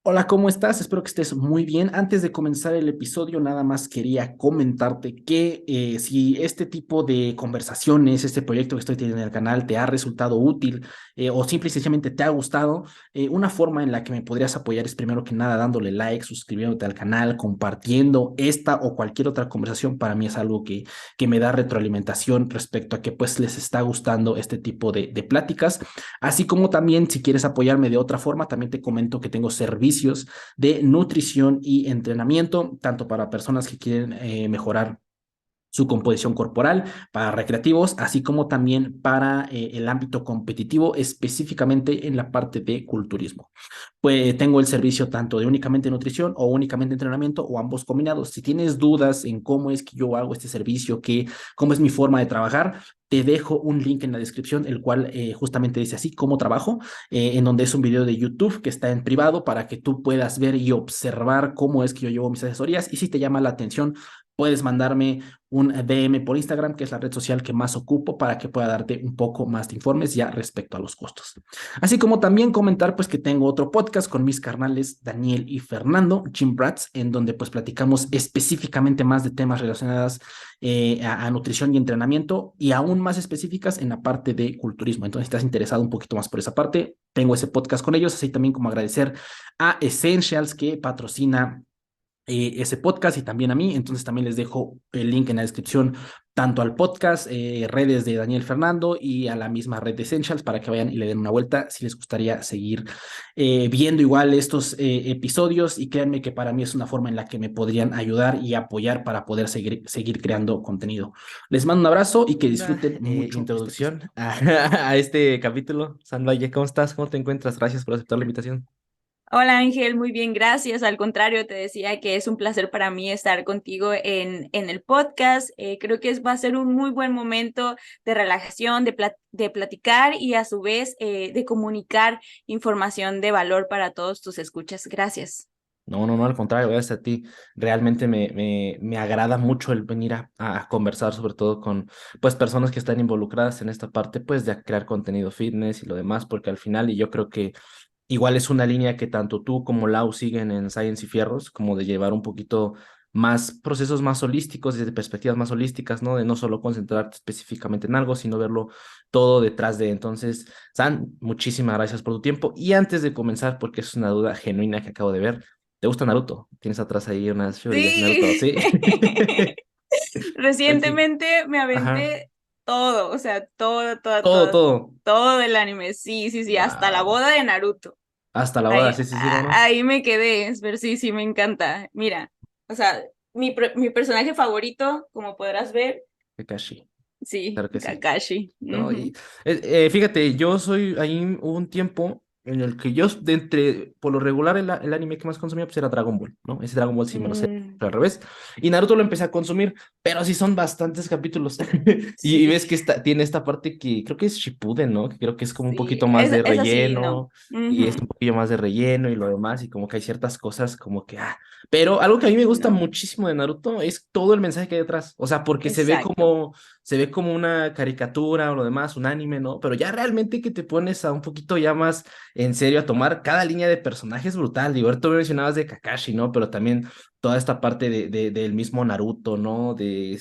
Hola, ¿cómo estás? Espero que estés muy bien. Antes de comenzar el episodio, nada más quería comentarte que si este tipo de conversaciones, este proyecto que estoy teniendo en el canal te ha resultado útil o simple y sencillamente te ha gustado, una forma en la que me podrías apoyar es primero que nada dándole like, suscribiéndote al canal, compartiendo esta o cualquier otra conversación. Para mí es algo que me da retroalimentación respecto a que pues les está gustando este tipo de pláticas. Así como también si quieres apoyarme de otra forma, también te comento que tengo servicios de nutrición y entrenamiento, tanto para personas que quieren mejorar su composición corporal, para recreativos, así como también para el ámbito competitivo, específicamente en la parte de culturismo. Pues tengo el servicio tanto de únicamente nutrición o únicamente entrenamiento o ambos combinados. Si tienes dudas en cómo es que yo hago este servicio, cómo es mi forma de trabajar, te dejo un link en la descripción, el cual justamente dice así, cómo trabajo, en donde es un video de YouTube que está en privado para que tú puedas ver y observar cómo es que yo llevo mis asesorías. Y si te llama la atención, puedes mandarme un DM por Instagram, que es la red social que más ocupo, para que pueda darte un poco más de informes ya respecto a los costos. Así como también comentar pues que tengo otro podcast con mis carnales Daniel y Fernando, Gym Brats, en donde pues platicamos específicamente más de temas relacionados a nutrición y entrenamiento y aún más específicas en la parte de culturismo. Entonces, si estás interesado un poquito más por esa parte, tengo ese podcast con ellos, así también como agradecer a Essentials que patrocina ese podcast y también a mí. Entonces también les dejo el link en la descripción tanto al podcast, redes de Daniel Fernando y a la misma red de Essentials para que vayan y le den una vuelta si les gustaría seguir viendo igual estos episodios, y créanme que para mí es una forma en la que me podrían ayudar y apoyar para poder seguir creando contenido. Les mando un abrazo y que Una disfruten mucho este introducción episodio. a este capítulo. Valle, ¿cómo estás? ¿Cómo te encuentras? Gracias por aceptar la invitación. Hola Ángel, muy bien, gracias. Al contrario, te decía que es un placer para mí estar contigo en el podcast. Creo que va a ser un muy buen momento de relajación, de platicar y a su vez de comunicar información de valor para todos tus escuchas. Gracias. No, no, no, al contrario, gracias a ti. Realmente me agrada mucho el venir a conversar, sobre todo con pues personas que están involucradas en esta parte, pues de crear contenido fitness y lo demás, porque al final, y yo creo que igual es una línea que tanto tú como Lau siguen en Science y Fierros, como de llevar un poquito más procesos más holísticos, desde perspectivas más holísticas, ¿no? De no solo concentrarte específicamente en algo, sino verlo todo detrás de. Entonces, San, muchísimas gracias por tu tiempo. Y antes de comenzar, porque es una duda genuina que acabo de ver, ¿te gusta Naruto? Tienes atrás ahí unas figurillas de Naruto, Sí, ¿sí? Ok. recientemente me Ajá. aventé todo, o sea, Todo, todo. todo el anime. Sí, sí, sí, hasta la Wow. boda de Naruto. Hasta la boda, Ahí, sí, sí, sí, no, no. ahí me quedé, pero sí, sí, me encanta. Mira, o sea, mi personaje favorito, como podrás ver, Kakashi, sí, claro que sí. Kakashi. ¿No? Y Ujú. fíjate, yo soy, ahí hubo un tiempo en el que yo, de entre, por lo regular, el anime que más consumía, pues era Dragon Ball, ¿no? Ese Dragon Ball sí me lo sé, Mm, pero al revés. Y Naruto lo empecé a consumir, pero sí son bastantes capítulos. Y sí, ves que tiene esta parte que creo que es Shippuden, ¿no? Que creo que es como un sí, poquito más de es así, ¿no? relleno, y es Ujú. un poquillo más de relleno y lo demás, y como que hay ciertas cosas como que, Pero algo que a mí me Sí, gusta no, muchísimo de Naruto es todo el mensaje que hay detrás. O sea, porque exacto. se ve como una caricatura o lo demás, un anime, ¿no? Pero ya realmente que te pones a un poquito ya más en serio a tomar cada línea de personajes brutal. Digo, ahorita mencionabas de Kakashi, ¿no? Pero también toda esta parte del mismo Naruto, ¿no? De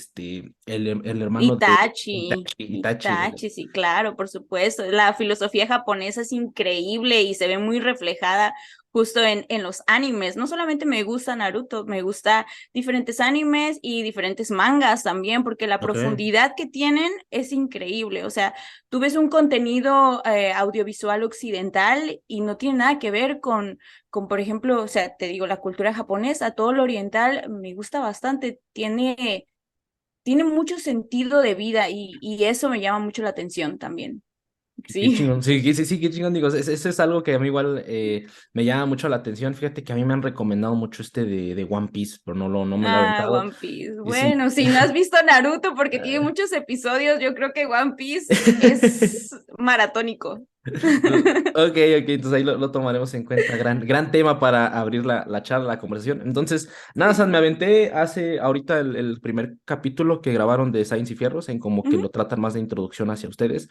el hermano de Itachi, Itachi. Itachi, sí, claro, por supuesto. La filosofía japonesa es increíble y se ve muy reflejada justo en los animes. No solamente me gusta Naruto, me gusta diferentes animes y diferentes mangas también, porque la Ok, profundidad que tienen es increíble. O sea, tú ves un contenido audiovisual occidental y no tiene nada que ver por ejemplo, o sea, te digo, la cultura japonesa, todo lo oriental me gusta bastante. Tiene mucho sentido de vida y eso me llama mucho la atención también. qué Sí. chingón. Sí, sí, sí, qué chingón. Digo, eso es algo que a mí igual me llama mucho la atención. Fíjate que a mí me han recomendado mucho de One Piece, pero no me lo he Ah, aventado. One Piece. Y sí. Bueno, si no has visto Naruto porque tiene ah, muchos episodios, yo creo que One Piece es maratónico. Ok, ok, entonces ahí lo tomaremos en cuenta. Gran tema para abrir la charla, la conversación. Entonces, nada, San, me Sí. aventé hace ahorita el primer capítulo que grabaron de Science y Fierros, en como que Ujú. lo tratan más de introducción hacia ustedes.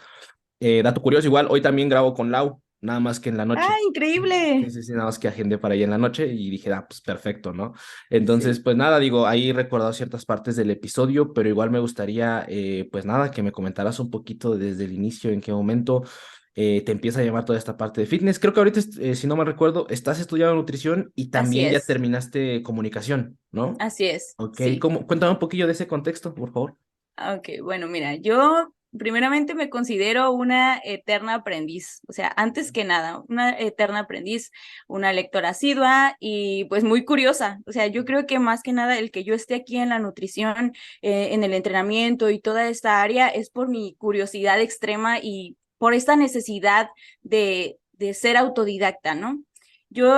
Dato curioso, igual, hoy también grabo con Lau. nada más que en la ¡Ah, noche. Sí, increíble! sí, sí, nada más que agendé para allá en la noche y dije, ah, pues perfecto, ¿no? Entonces, Sí, pues nada, digo, ahí he recordado ciertas partes del episodio, pero igual me gustaría, pues nada, que me comentaras un poquito desde el inicio, en qué momento te empieza a llamar toda esta parte de fitness. Creo que ahorita, si no me recuerdo, estás estudiando nutrición y así también ya es, terminaste comunicación, ¿no? así es, Ok, sí. ¿cómo? Cuéntame un poquillo de ese contexto, por favor. Ok, bueno, mira, yo primeramente me considero una eterna aprendiz, o sea, antes que nada, una eterna aprendiz, una lectora asidua y pues muy curiosa. O sea, yo creo que más que nada el que yo esté aquí en la nutrición, en el entrenamiento y toda esta área es por mi curiosidad extrema y por esta necesidad de ser autodidacta, ¿no? Yo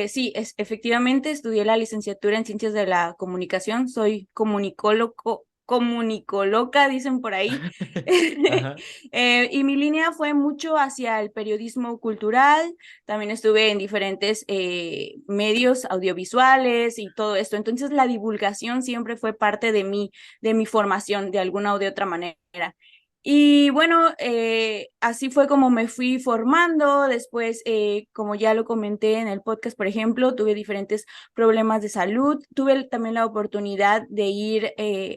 sí, efectivamente estudié la licenciatura en Ciencias de la Comunicación, soy comunicóloga, dicen por ahí. Ajá. Y mi línea fue mucho hacia el periodismo cultural, también estuve en diferentes medios audiovisuales y todo esto, entonces la divulgación siempre fue parte de mi formación de alguna o de otra manera. Y bueno, así fue como me fui formando. Después, como ya lo comenté en el podcast, por ejemplo, tuve diferentes problemas de salud. Tuve también la oportunidad de ir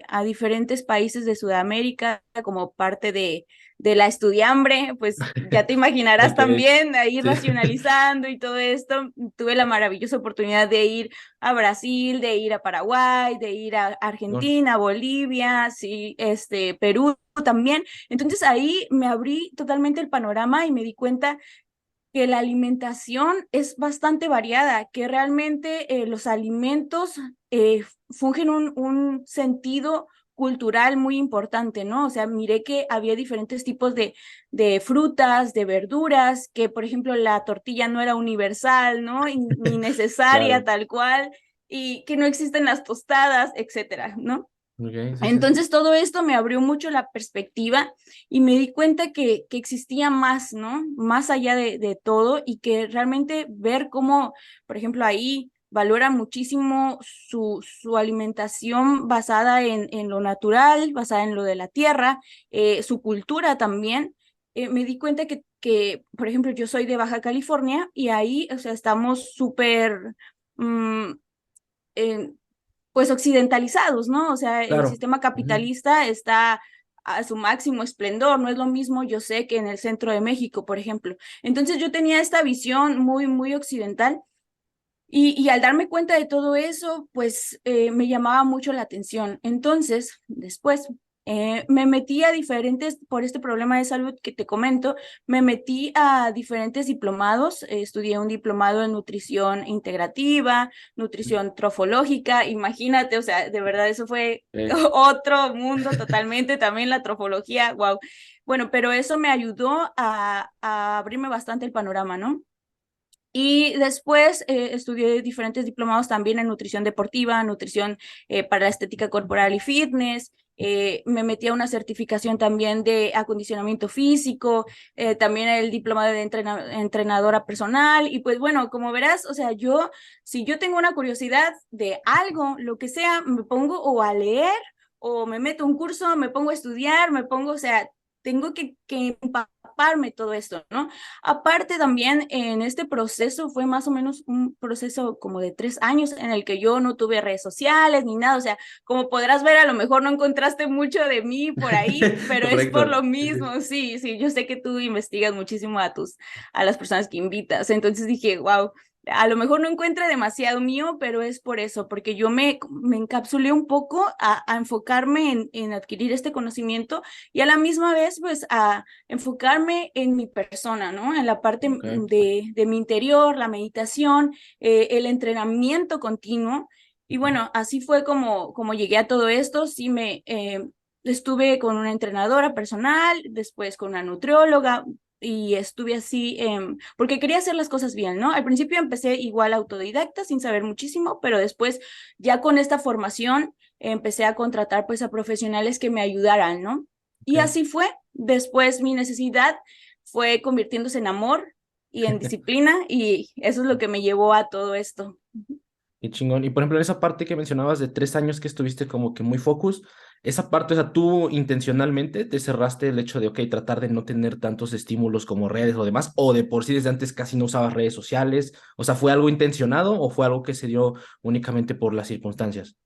a diferentes países de Sudamérica como parte de la estudiambre. Pues ya te imaginarás Ok, también, a ir sí. racionalizando y todo esto. Tuve la maravillosa oportunidad de ir a Brasil, de ir a Paraguay, de ir a No, Argentina, Bolivia, sí, Perú también. Entonces ahí me abrí totalmente el panorama y me di cuenta que la alimentación es bastante variada, que realmente los alimentos fungen un sentido cultural muy importante, ¿no? O sea, miré que había diferentes tipos de frutas, de verduras, que por ejemplo la tortilla no era universal, ¿no? Ni necesaria claro. tal cual, y que no existen las tostadas, etcétera, ¿no? Ok, sí, sí, sí. Entonces todo esto me abrió mucho la perspectiva y me di cuenta que existía más, ¿no? Más allá de todo y que realmente ver cómo, por ejemplo, ahí valora muchísimo su alimentación basada en lo natural, basada en lo de la tierra, su cultura también. Me di cuenta por ejemplo, yo soy de Baja California y ahí, o sea, estamos súper... mm, eh, pues occidentalizados, ¿no? O sea, el Claro. sistema Ujú. capitalista está a su máximo esplendor, no es lo mismo yo sé que en el centro de México, por ejemplo. Entonces yo tenía esta visión muy, muy occidental y al darme cuenta de todo eso, pues me llamaba mucho la atención. Entonces, después me metí a diferentes, por este problema de salud que te comento, me metí a diferentes diplomados. Estudié un diplomado en nutrición integrativa, nutrición trofológica, imagínate, o sea, de verdad eso fue Eh, otro mundo totalmente, también la trofología, wow. Bueno, pero eso me ayudó a abrirme bastante el panorama, ¿no? Y después estudié diferentes diplomados también en nutrición deportiva, nutrición para la estética corporal y fitness. Me metí a una certificación también de acondicionamiento físico, también el diplomado de entrenadora personal. Y pues bueno, como verás, o sea, si yo tengo una curiosidad de algo, lo que sea, me pongo o a leer o me meto a un curso, me pongo a estudiar, me pongo, o sea, tengo que empaparme todo esto, ¿no? Aparte también en este proceso fue más o menos un proceso como de 3 años en el que yo no tuve redes sociales ni nada, o sea, como podrás ver, a lo mejor no encontraste mucho de mí por ahí, pero es por Correcto. lo Sí, sí. mismo, sí, sí, yo sé que tú investigas muchísimo a las personas que invitas, entonces dije, wow, a lo mejor no encuentra demasiado mío, pero es por eso, porque yo me encapsulé un poco a enfocarme en adquirir este conocimiento y a la misma vez, pues, a enfocarme en mi persona, ¿no? En la parte Ok. de mi interior, la meditación, el entrenamiento continuo. Y bueno, así fue como llegué a todo esto. Sí, estuve con una entrenadora personal, después con una nutrióloga y estuve así, porque quería hacer las cosas bien, ¿no? Al principio empecé igual autodidacta, sin saber muchísimo, pero después ya con esta formación empecé a contratar pues a profesionales que me ayudaran, ¿no? Y Ok. así fue. Después mi necesidad fue convirtiéndose en amor y en disciplina y eso es lo que me llevó a todo esto. Qué chingón. Y por ejemplo, en esa parte que mencionabas de 3 años que estuviste como que muy focus, esa parte, o sea, tú intencionalmente te cerraste el hecho de, ok, tratar de no tener tantos estímulos como redes o demás, o de por sí desde antes casi no usabas redes sociales, o sea, ¿fue algo intencionado o fue algo que se dio únicamente por las circunstancias?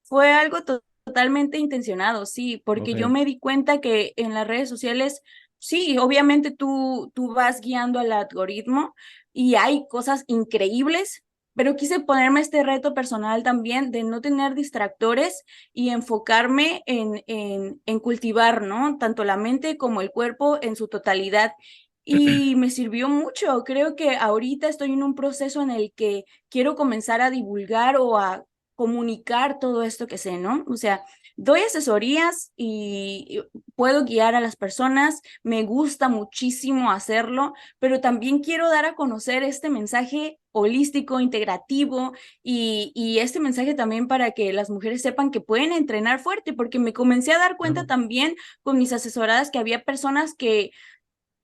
Fue algo totalmente intencionado, sí, porque yo Ok. me di cuenta que en las redes sociales, sí, obviamente tú vas guiando al algoritmo y hay cosas increíbles, pero quise ponerme este reto personal también de no tener distractores y enfocarme en cultivar, ¿no? Tanto la mente como el cuerpo en su totalidad. Y me sirvió mucho. Creo que ahorita estoy en un proceso en el que quiero comenzar a divulgar o a comunicar todo esto que sé, ¿no? O sea, doy asesorías y puedo guiar a las personas, me gusta muchísimo hacerlo, pero también quiero dar a conocer este mensaje holístico, integrativo y este mensaje también para que las mujeres sepan que pueden entrenar fuerte, porque me comencé a dar cuenta Claro. también con mis asesoradas que había personas que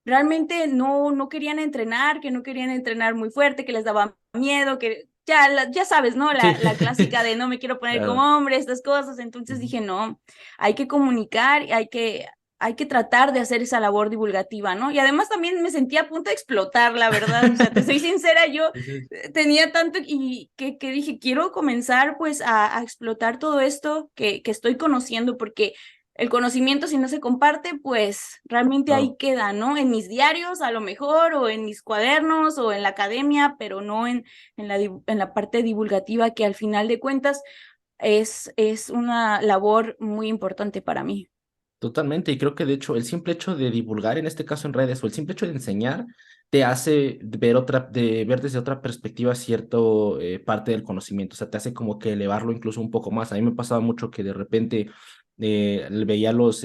realmente no querían entrenar, que no querían entrenar muy fuerte, que les daba miedo, que ya, ya sabes, ¿no? Sí. La clásica de no me quiero poner Claro. como hombre, estas cosas. Entonces Ujú. dije, no, hay que comunicar, hay que tratar de hacer esa labor divulgativa, ¿no? Y además también me sentía a punto de explotar, la verdad. O sea, te soy sincera, yo Sí, sí. tenía tanto y que dije, quiero comenzar pues a explotar todo esto que estoy conociendo, porque el conocimiento, si no se comparte, pues realmente ahí Claro. queda, ¿no? En mis diarios, a lo mejor, o en mis cuadernos, o en la academia, pero no en la parte divulgativa, que al final de cuentas es una labor muy importante para mí. Totalmente, y creo que de hecho el simple hecho de divulgar, en este caso en redes, o el simple hecho de enseñar, te hace ver de ver desde otra perspectiva cierto parte del conocimiento, o sea, te hace como que elevarlo incluso un poco más. A mí me pasaba mucho que de repente veía los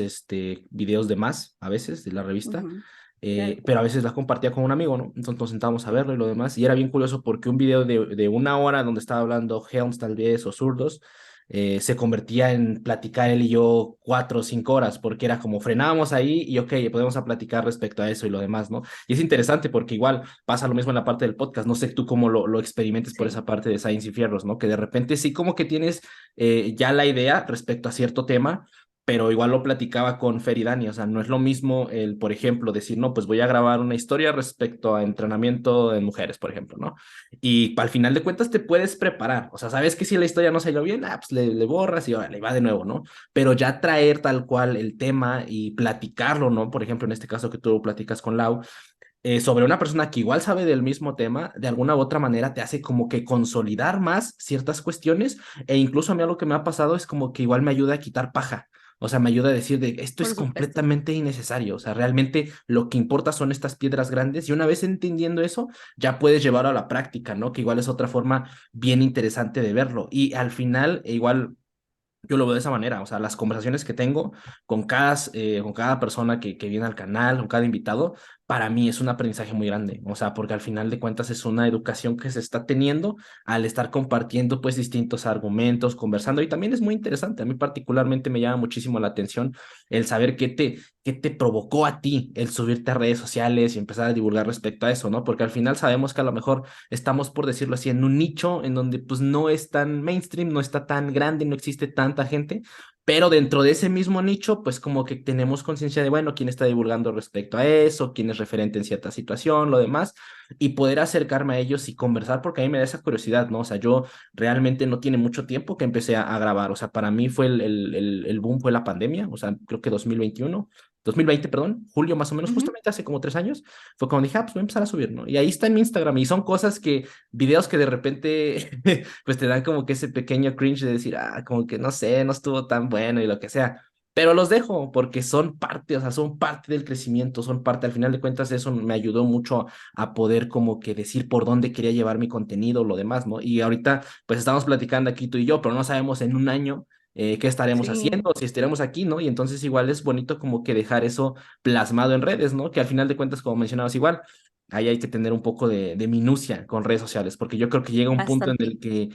videos de más, a veces, de la revista, Ujú, claro. pero a veces las compartía con un amigo, ¿no? Entonces nos sentábamos a verlo y lo demás, y era bien curioso porque un video de 1 hora donde estaba hablando Helms tal vez, o zurdos, se convertía en platicar él y yo 4 o 5 horas, porque era como frenábamos ahí y ok, podemos a platicar respecto a eso y lo demás, ¿no? Y es interesante porque igual pasa lo mismo en la parte del podcast, no sé tú cómo lo experimentes por Sí, esa parte de Science y Fierros, ¿no? Que de repente sí como que tienes ya la idea respecto a cierto tema, pero igual lo platicaba con Fer y Dani, o sea, no es lo mismo el, por ejemplo, decir, no, pues voy a grabar una historia respecto a entrenamiento de mujeres, por ejemplo, ¿no? Y al final de cuentas te puedes preparar. O sea, sabes que si la historia no salió bien, pues le borras y órale, va de nuevo, ¿no? Pero ya traer tal cual el tema y platicarlo, ¿no? Por ejemplo, en este caso que tú platicas con Lau, sobre una persona que igual sabe del mismo tema, de alguna u otra manera te hace como que consolidar más ciertas cuestiones e incluso a mí algo que me ha pasado es como que igual me ayuda a quitar paja. O sea, me ayuda a decir de esto por es supuesto. completamente innecesario. O sea, realmente lo que importa son estas piedras grandes y una vez entendiendo eso, ya puedes llevarlo a la práctica, ¿no? Que igual es otra forma bien interesante de verlo. Y al final, igual yo lo veo de esa manera, o sea, las conversaciones que tengo con cada persona que viene al canal, con cada invitado, para mí es un aprendizaje muy grande, o sea, porque al final de cuentas es una educación que se está teniendo al estar compartiendo pues distintos argumentos, conversando, y también es muy interesante, a mí particularmente me llama muchísimo la atención el saber qué te provocó a ti el subirte a redes sociales y empezar a divulgar respecto a eso, ¿no? Porque al final sabemos que a lo mejor estamos, por decirlo así, en un nicho en donde pues no es tan mainstream, no está tan grande, no existe tanta gente, pero dentro de ese mismo nicho, pues como que tenemos conciencia de, bueno, quién está divulgando respecto a eso, quién es referente en cierta situación, lo demás, y poder acercarme a ellos y conversar, porque a mí me da esa curiosidad, ¿no? O sea, yo realmente no tiene mucho tiempo que empecé a grabar, o sea, para mí fue el boom, fue la pandemia, o sea, creo que 2020, perdón, julio más o menos, Ujú. justamente hace como 3 años, fue cuando dije, pues voy a empezar a subir, ¿no? Y ahí está en mi Instagram y son cosas que, videos que de repente, pues te dan como que ese pequeño cringe de decir, como que no sé, no estuvo tan bueno y lo que sea. Pero los dejo porque son parte, o sea, son parte del crecimiento, son parte, al final de cuentas, eso me ayudó mucho a poder como que decir por dónde quería llevar mi contenido, lo demás, ¿no? Y ahorita, pues estamos platicando aquí tú y yo, pero no sabemos en un año qué estaremos Sí, haciendo, si estaremos aquí, ¿no? Y entonces igual es bonito como que dejar eso plasmado en redes, ¿no? Que al final de cuentas, como mencionabas igual, ahí hay que tener un poco de minucia con redes sociales, porque yo creo que llega un punto en bastante. el que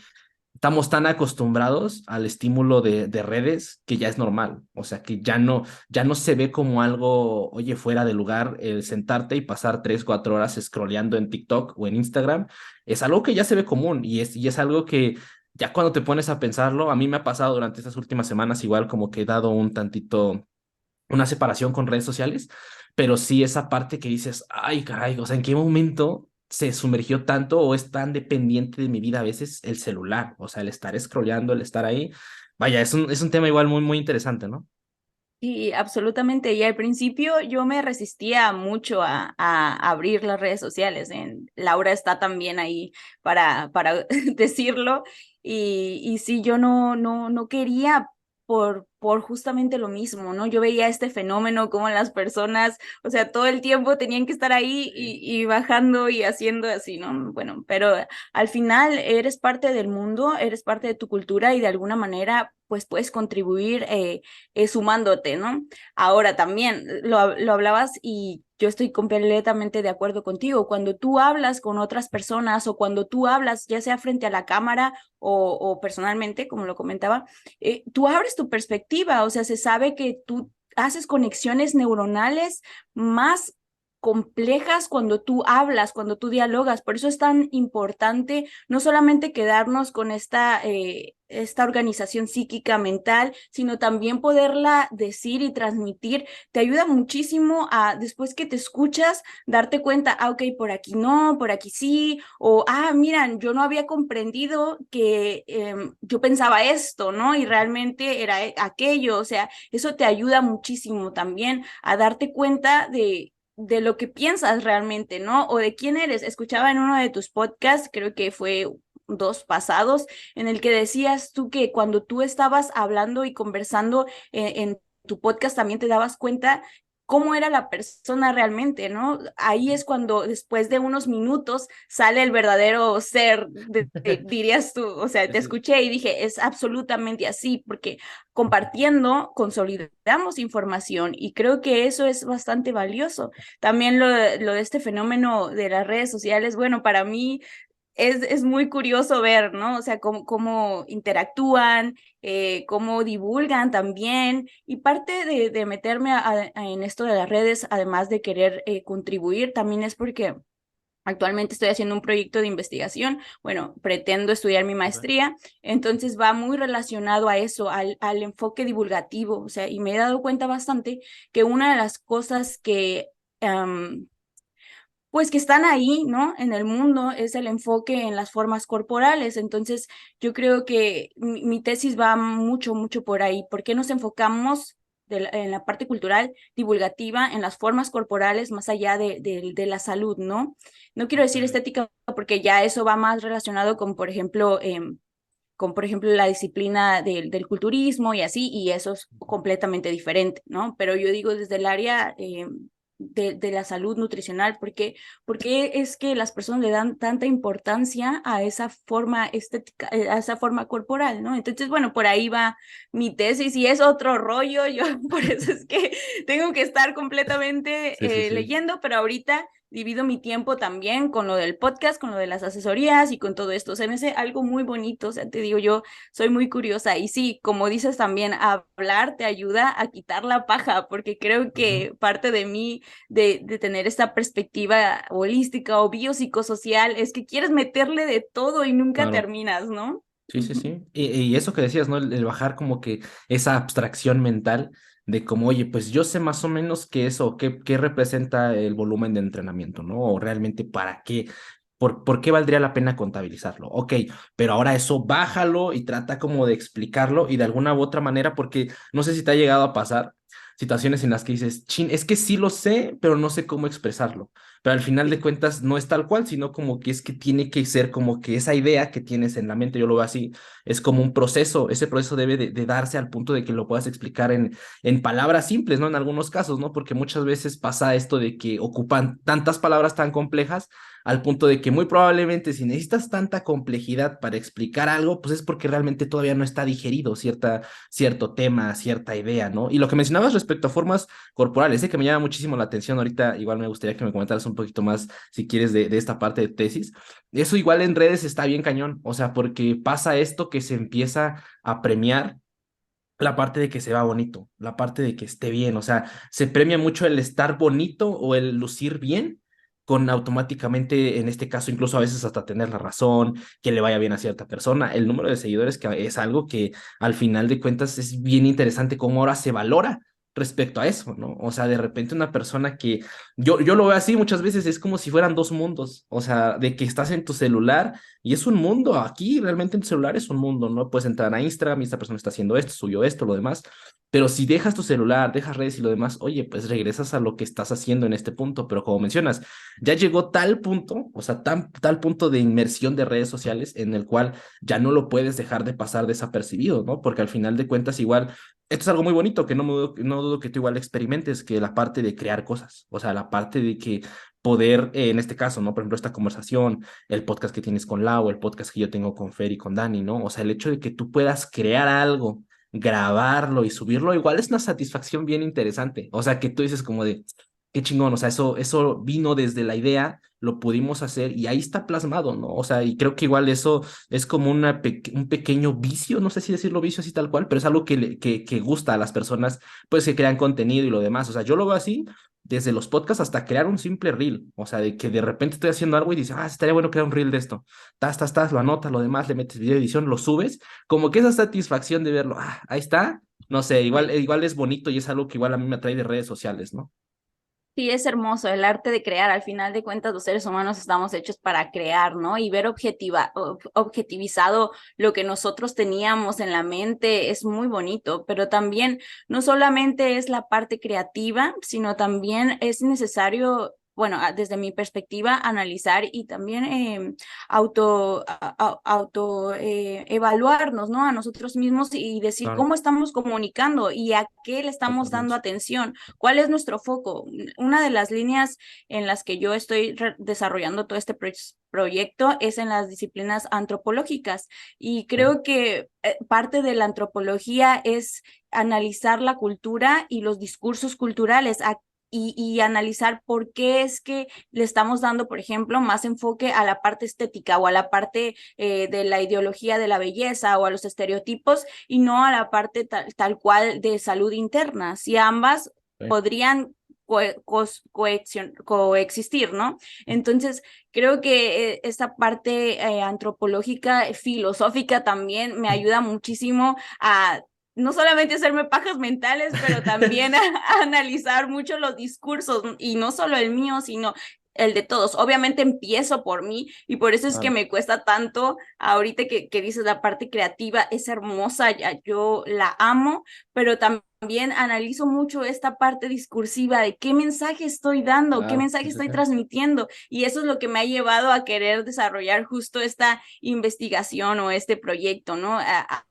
estamos tan acostumbrados al estímulo de redes que ya es normal. O sea, que ya no se ve como algo, oye, fuera de lugar el sentarte y pasar 3, 4 horas scrolleando en TikTok o en Instagram. Es algo que ya se ve común y es algo que ya cuando te pones a pensarlo, a mí me ha pasado durante estas últimas semanas, igual como que he dado un tantito una separación con redes sociales, pero sí esa parte que dices, ay, caray, o sea, ¿en qué momento se sumergió tanto o es tan dependiente de mi vida a veces el celular? O sea, el estar scrolleando, el estar ahí. Vaya, es un tema igual muy, muy interesante, ¿no? Sí, absolutamente. Y al principio yo me resistía mucho a abrir las redes sociales. Laura está también ahí para decirlo. Y sí, yo no quería por justamente lo mismo, ¿no? Yo veía este fenómeno como las personas, o sea, todo el tiempo tenían que estar ahí y bajando y haciendo así, ¿no? Bueno, pero al final eres parte del mundo, eres parte de tu cultura y de alguna manera pues puedes contribuir sumándote, ¿no? Ahora también lo hablabas y yo estoy completamente de acuerdo contigo. Cuando tú hablas con otras personas o cuando tú hablas, ya sea frente a la cámara o personalmente, como lo comentaba, tú abres tu perspectiva, o sea, se sabe que tú haces conexiones neuronales más complejas cuando tú hablas, cuando tú dialogas. Por eso es tan importante no solamente quedarnos con esta organización psíquica mental, sino también poderla decir y transmitir. Te ayuda muchísimo a, después que te escuchas, darte cuenta, ah, ok, por aquí no, por aquí sí, o, ah, miran, yo no había comprendido que yo pensaba esto, ¿no? Y realmente era aquello, o sea, eso te ayuda muchísimo también a darte cuenta de lo que piensas realmente, ¿no? O de quién eres. Escuchaba en uno de tus podcasts, creo que fue dos pasados, en el que decías tú que cuando tú estabas hablando y conversando en tu podcast también te dabas cuenta cómo era la persona realmente, ¿no? Ahí es cuando después de unos minutos sale el verdadero ser, dirías tú, o sea, te Sí. escuché y dije, es absolutamente así, porque compartiendo consolidamos información y creo que eso es bastante valioso. También lo de este fenómeno de las redes sociales, bueno, para mí es muy curioso ver, ¿no? O sea, cómo interactúan, cómo divulgan también. Y parte de meterme en esto de las redes, además de querer contribuir, también es porque actualmente estoy haciendo un proyecto de investigación. Bueno, pretendo estudiar mi Ok. maestría, entonces va muy relacionado a eso, al enfoque divulgativo. O sea, y me he dado cuenta bastante que una de las cosas que... pues que están ahí, ¿no? En el mundo es el enfoque en las formas corporales. Entonces, yo creo que mi tesis va mucho por ahí. ¿Por qué nos enfocamos en la parte cultural divulgativa, en las formas corporales, más allá de la salud, ¿no? No quiero decir Ok. estética porque ya eso va más relacionado con, por ejemplo, la disciplina del culturismo y así, y eso es completamente diferente, ¿no? Pero yo digo desde el área de la salud nutricional, porque es que las personas le dan tanta importancia a esa forma estética, a esa forma corporal, ¿no? Entonces, bueno, por ahí va mi tesis y es otro rollo, yo por eso es que tengo que estar Sí, sí, completamente sí. leyendo, pero ahorita divido mi tiempo también con lo del podcast, con lo de las asesorías y con todo esto. Se me hace algo muy bonito, o sea, te digo, yo soy muy curiosa y sí, como dices también, hablar te ayuda a quitar la paja, porque creo Ujú. que parte de mí, de tener esta perspectiva holística o biopsicosocial, es que quieres meterle de todo y nunca Claro. terminas, ¿no? Sí, sí, sí. Y eso que decías, ¿no? El bajar como que esa abstracción mental de como, oye, pues yo sé más o menos qué es o qué representa el volumen de entrenamiento, ¿no? O realmente para qué, por qué valdría la pena contabilizarlo. Ok, pero ahora eso bájalo y trata como de explicarlo y de alguna u otra manera, porque no sé si te ha llegado a pasar situaciones en las que dices, chin, es que sí lo sé, pero no sé cómo expresarlo. Pero al final de cuentas no es tal cual, sino como que es que tiene que ser como que esa idea que tienes en la mente, yo lo veo así, es como un proceso, ese proceso debe de darse al punto de que lo puedas explicar en palabras simples, ¿no? En algunos casos, ¿no? Porque muchas veces pasa esto de que ocupan tantas palabras tan complejas al punto de que muy probablemente si necesitas tanta complejidad para explicar algo, pues es porque realmente todavía no está digerido cierto tema, cierta idea, ¿no? Y lo que mencionabas respecto a formas corporales, que me llama muchísimo la atención ahorita, igual me gustaría que me comentaras un poquito más, si quieres, de esta parte de tesis. Eso igual en redes está bien cañón, o sea, porque pasa esto que se empieza a premiar la parte de que se va bonito, la parte de que esté bien, o sea, se premia mucho el estar bonito o el lucir bien con automáticamente, en este caso, incluso a veces hasta tener la razón, que le vaya bien a cierta persona, el número de seguidores, que es algo que al final de cuentas es bien interesante cómo ahora se valora respecto a eso, ¿no? O sea, de repente una persona que yo lo veo así muchas veces, es como si fueran dos mundos, o sea, de que estás en tu celular y es un mundo, aquí realmente en tu celular es un mundo, ¿no? Puedes entrar a Instagram y esta persona está haciendo esto, subió esto, lo demás, pero si dejas tu celular, dejas redes y lo demás, oye, pues regresas a lo que estás haciendo en este punto, pero como mencionas, ya llegó tal punto, o sea, tal punto de inmersión de redes sociales en el cual ya no lo puedes dejar de pasar desapercibido, ¿no? Porque al final de cuentas igual, esto es algo muy bonito que no dudo que tú igual experimentes, que la parte de crear cosas, o sea, la parte de que poder, en este caso, ¿no? Por ejemplo, esta conversación, el podcast que tienes con Lau, el podcast que yo tengo con Fer y con Dani, ¿no? O sea, el hecho de que tú puedas crear algo, grabarlo y subirlo, igual es una satisfacción bien interesante. O sea, que tú dices como de, qué chingón, o sea, eso vino desde la idea, lo pudimos hacer y ahí está plasmado, ¿no? O sea, y creo que igual eso es como un pequeño vicio, no sé si decirlo vicio así tal cual, pero es algo que gusta a las personas, pues que crean contenido y lo demás. O sea, yo lo veo así desde los podcasts hasta crear un simple reel, o sea, de que de repente estoy haciendo algo y dices, estaría bueno crear un reel de esto, lo anotas, lo demás, le metes video edición, lo subes, como que esa satisfacción de verlo, ahí está, no sé, igual es bonito y es algo que igual a mí me atrae de redes sociales, ¿no? Sí, es hermoso el arte de crear. Al final de cuentas, los seres humanos estamos hechos para crear, ¿no? Y ver objetivizado lo que nosotros teníamos en la mente es muy bonito, pero también no solamente es la parte creativa, sino también es necesario, bueno, desde mi perspectiva, analizar y también evaluarnos, ¿no? A nosotros mismos y decir Claro, cómo estamos comunicando y a qué le estamos dando totalmente. atención, cuál es nuestro foco. Una de las líneas en las que yo estoy desarrollando todo este proyecto es en las disciplinas antropológicas y Ok. creo que parte de la antropología es analizar la cultura y los discursos culturales. Y analizar por qué es que le estamos dando, por ejemplo, más enfoque a la parte estética o a la parte de la ideología de la belleza o a los estereotipos y no a la parte tal cual de salud interna. Si ambas Ok. podrían coexistir, ¿no? Entonces, creo que esta parte antropológica, filosófica también me ayuda muchísimo a no solamente hacerme pajas mentales, pero también a analizar mucho los discursos y no solo el mío, sino el de todos. Obviamente empiezo por mí y por eso es que Claro. me cuesta tanto. Ahorita que dices la parte creativa es hermosa, ya, yo la amo, pero también analizo mucho esta parte discursiva de qué mensaje estoy dando, qué Claro, mensaje sí, sí, estoy sí. transmitiendo. Y eso es lo que me ha llevado a querer desarrollar justo esta investigación o este proyecto, ¿no? A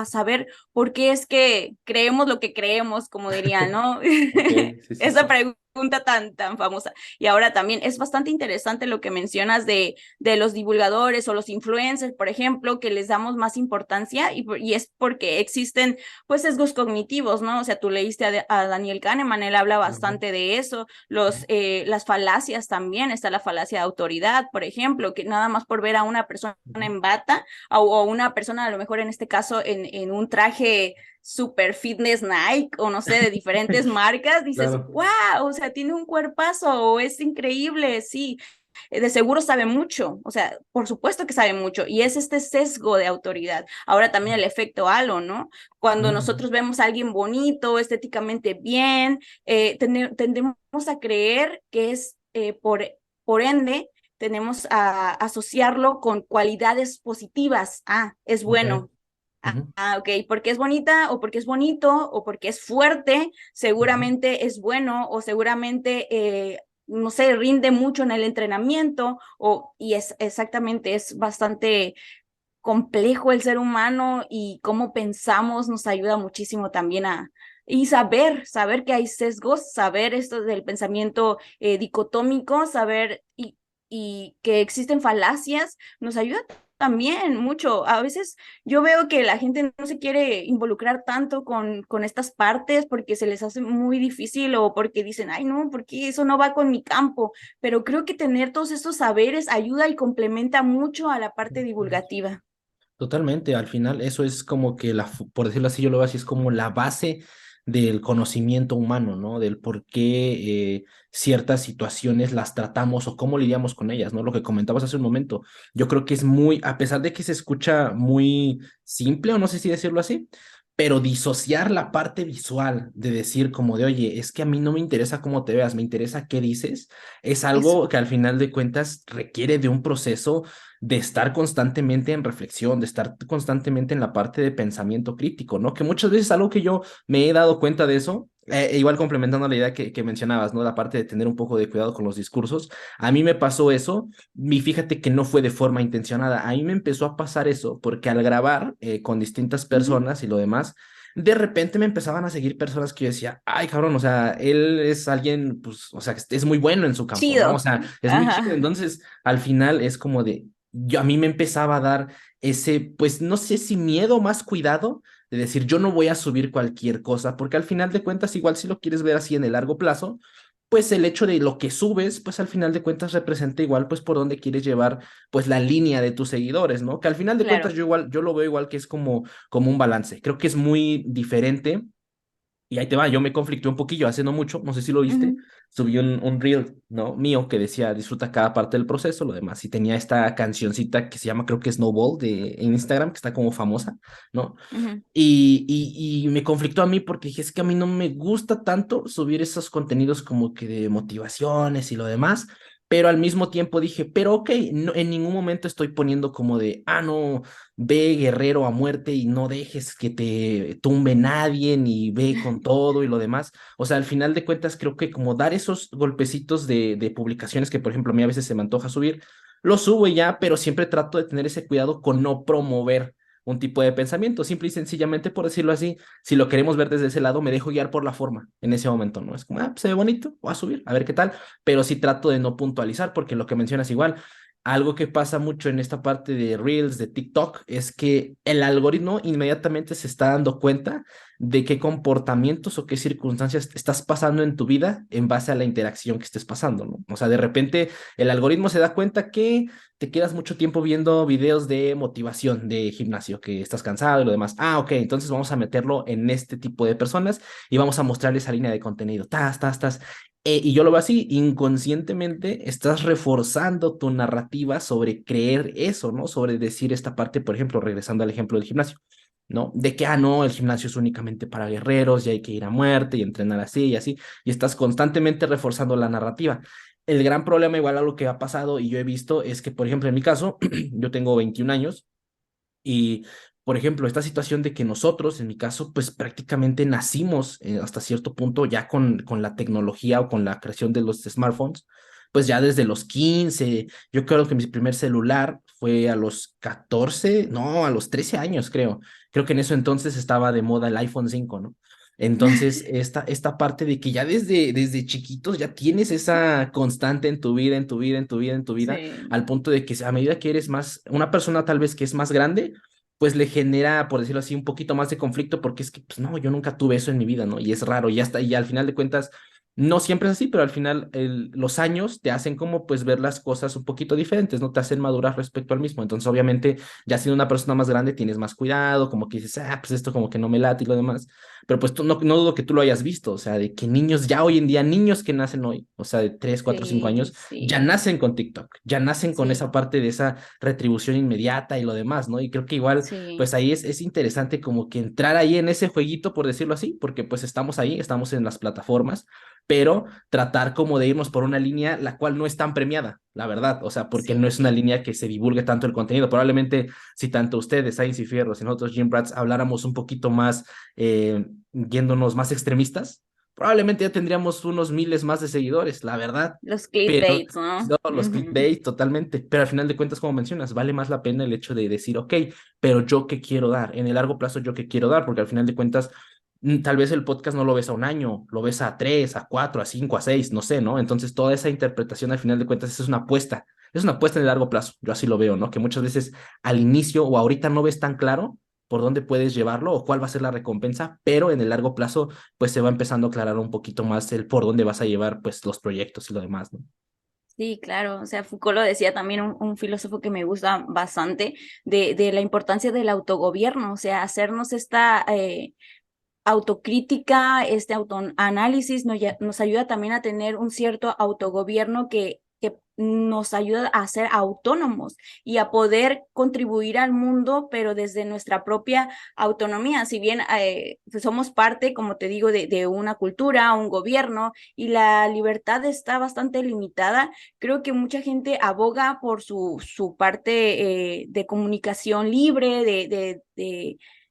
saber por qué es que creemos lo que creemos, como dirían, ¿no? Ok, sí, sí, Esa sí. pregunta tan famosa. Y ahora también es bastante interesante lo que mencionas de los divulgadores o los influencers, por ejemplo, que les damos más importancia y es porque existen pues sesgos cognitivos, ¿no? O sea, tú leíste a Daniel Kahneman, él habla Ujú, bastante de eso, ujú, las falacias también, está la falacia de autoridad, por ejemplo, que nada más por ver a una persona ujú. en bata o una persona a lo mejor en este caso en un traje super fitness Nike o no sé, de diferentes marcas, dices, Claro. wow, o sea, tiene un cuerpazo o es increíble, sí, de seguro sabe mucho, o sea, por supuesto que sabe mucho, y es este sesgo de autoridad. Ahora también el efecto halo, ¿no? Cuando Ujú, nosotros vemos a alguien bonito, estéticamente bien, tendemos a creer que es por ende, tenemos a asociarlo con cualidades positivas. Es ok. bueno. Ujú, Ok, porque es bonita o porque es bonito o porque es fuerte, ujú. seguramente es bueno o seguramente, no sé, rinde mucho en el entrenamiento y es exactamente, es bastante complejo el ser humano y cómo pensamos nos ayuda muchísimo también y saber que hay sesgos, saber esto del pensamiento dicotómico, saber y que existen falacias, nos ayuda también mucho. A veces yo veo que la gente no se quiere involucrar tanto con estas partes porque se les hace muy difícil o porque dicen, ay, no, porque eso no va con mi campo. Pero creo que tener todos estos saberes ayuda y complementa mucho a la parte divulgativa. Totalmente, al final eso es como que por decirlo así, yo lo veo así, es como la base del conocimiento humano, ¿no? Del por qué ciertas situaciones las tratamos o cómo lidiamos con ellas, ¿no? Lo que comentabas hace un momento, yo creo que es muy, a pesar de que se escucha muy simple, o no sé si decirlo así, pero disociar la parte visual de decir como de, oye, es que a mí no me interesa cómo te veas, me interesa qué dices, es Eso, algo que al final de cuentas requiere de un proceso de estar constantemente en reflexión, de estar constantemente en la parte de pensamiento crítico, ¿no? Que muchas veces algo que yo me he dado cuenta de eso, igual complementando la idea que mencionabas, ¿no? La parte de tener un poco de cuidado con los discursos, a mí me pasó eso, y fíjate que no fue de forma intencionada, a mí me empezó a pasar eso, porque al grabar con distintas ujú, personas y lo demás, de repente me empezaban a seguir personas que yo decía, ay, cabrón, o sea, él es alguien, pues, o sea, que es muy bueno en su campo, ¿no? O chido. sea, es muy chido. Ajá, Entonces, al final es como de, a mí me empezaba a dar ese, pues no sé si miedo, más cuidado, de decir, yo no voy a subir cualquier cosa, porque al final de cuentas, igual si lo quieres ver así en el largo plazo, pues el hecho de lo que subes, pues al final de cuentas representa igual, pues por dónde quieres llevar, pues la línea de tus seguidores, ¿no? Que al final de cuentas claro. yo igual, yo lo veo igual que es como un balance. Creo que es muy diferente y ahí te va, yo me conflicté un poquillo hace no mucho, no sé si lo viste, Ujú, subí un reel, ¿no? Mío que decía, disfruta cada parte del proceso, lo demás. Y tenía esta cancioncita que se llama, creo que Snowball, en Instagram, que está como famosa, ¿no? ujú. Y me conflictó a mí porque dije, es que a mí no me gusta tanto subir esos contenidos como que de motivaciones y lo demás, pero al mismo tiempo dije, pero ok, no, en ningún momento estoy poniendo como de, ah, no, ve guerrero a muerte y no dejes que te tumbe nadie, ni ve con todo y lo demás. O sea, al final de cuentas, creo que como dar esos golpecitos de publicaciones que, por ejemplo, a mí a veces se me antoja subir, lo subo y ya, pero siempre trato de tener ese cuidado con no promover un tipo de pensamiento, simple y sencillamente por decirlo así, si lo queremos ver desde ese lado, me dejo guiar por la forma en ese momento, ¿no? Es como, ah, pues se ve bonito, voy a subir, a ver qué tal, pero sí trato de no puntualizar porque lo que mencionas igual, algo que pasa mucho en esta parte de Reels, de TikTok, es que el algoritmo inmediatamente se está dando cuenta de qué comportamientos o qué circunstancias estás pasando en tu vida en base a la interacción que estés pasando, ¿no? O sea, de repente el algoritmo se da cuenta que te quedas mucho tiempo viendo videos de motivación de gimnasio, que estás cansado y lo demás. Ah, ok, entonces vamos a meterlo en este tipo de personas y vamos a mostrarle esa línea de contenido. Tas, tas, tas. Y yo lo veo así, inconscientemente estás reforzando tu narrativa sobre creer eso, ¿no? Sobre decir esta parte, por ejemplo, regresando al ejemplo del gimnasio, ¿no? De que, ah, no, el gimnasio es únicamente para guerreros y hay que ir a muerte y entrenar así y así, y estás constantemente reforzando la narrativa. El gran problema, igual a lo que ha pasado y yo he visto, es que, por ejemplo, en mi caso, yo tengo 21 años y, por ejemplo, esta situación de que nosotros, en mi caso, pues prácticamente nacimos hasta cierto punto ya con la tecnología o con la creación de los smartphones, pues ya desde los 15 yo creo que mi primer celular fue a los 14 no, a los 13 años, creo. Creo que en eso entonces estaba de moda el iPhone 5, ¿no? Entonces, esta parte de que ya desde chiquitos ya tienes esa constante en tu vida, en tu vida, en tu vida, en tu vida, Sí, al punto de que a medida que eres más, una persona tal vez que es más grande, pues le genera, por decirlo así, un poquito más de conflicto porque es que, pues no, yo nunca tuve eso en mi vida, ¿no? Y es raro, y hasta, y al final de cuentas, no siempre es así, pero al final los años te hacen como pues ver las cosas un poquito diferentes, ¿no? Te hacen madurar respecto al mismo. Entonces, obviamente, ya siendo una persona más grande, tienes más cuidado, como que dices, ah, pues esto como que no me late y lo demás. Pero pues tú, no dudo que tú lo hayas visto, o sea, de que niños ya hoy en día, niños que nacen hoy, o sea, de 3 4 5 sí, años, ya sí, nacen con TikTok, ya nacen con esa sí, parte de esa retribución inmediata y lo demás, ¿no? Y creo que igual, sí, pues ahí es interesante como que entrar ahí en ese jueguito, por decirlo así, porque pues estamos ahí, estamos en las plataformas, pero tratar como de irnos por una línea la cual no es tan premiada, la verdad, o sea, porque no es una sí, línea que se divulgue tanto el contenido. Probablemente si tanto ustedes, Science y Fierros, y nosotros, Gym Brats, habláramos un poquito más, yéndonos más extremistas, probablemente ya tendríamos unos miles más de seguidores, la verdad. los Pero clickbaits, ¿no? no, los Ujú. clickbait totalmente, pero al final de cuentas, como mencionas, vale más la pena el hecho de decir, ok, pero yo qué quiero dar, en el largo plazo yo qué quiero dar, porque al final de cuentas, tal vez el podcast no lo ves a un año, lo ves a 3, a 4, a 5, a 6, no sé, ¿no? Entonces toda esa interpretación al final de cuentas esa es una apuesta es una apuesta en el largo plazo, yo así lo veo, ¿no? Que muchas veces al inicio o ahorita no ves tan claro por dónde puedes llevarlo o cuál va a ser la recompensa, pero en el largo plazo pues se va empezando a aclarar un poquito más el por dónde vas a llevar pues los proyectos y lo demás, ¿no? Sí, claro, o sea, Foucault lo decía también, un filósofo que me gusta bastante, de la importancia del autogobierno, o sea, hacernos esta autocrítica, este autoanálisis nos ayuda también a tener un cierto autogobierno que nos ayuda a ser autónomos y a poder contribuir al mundo, pero desde nuestra propia autonomía. Si bien pues somos parte, como te digo, de una cultura, un gobierno, y la libertad está bastante limitada, creo que mucha gente aboga por su parte de comunicación libre,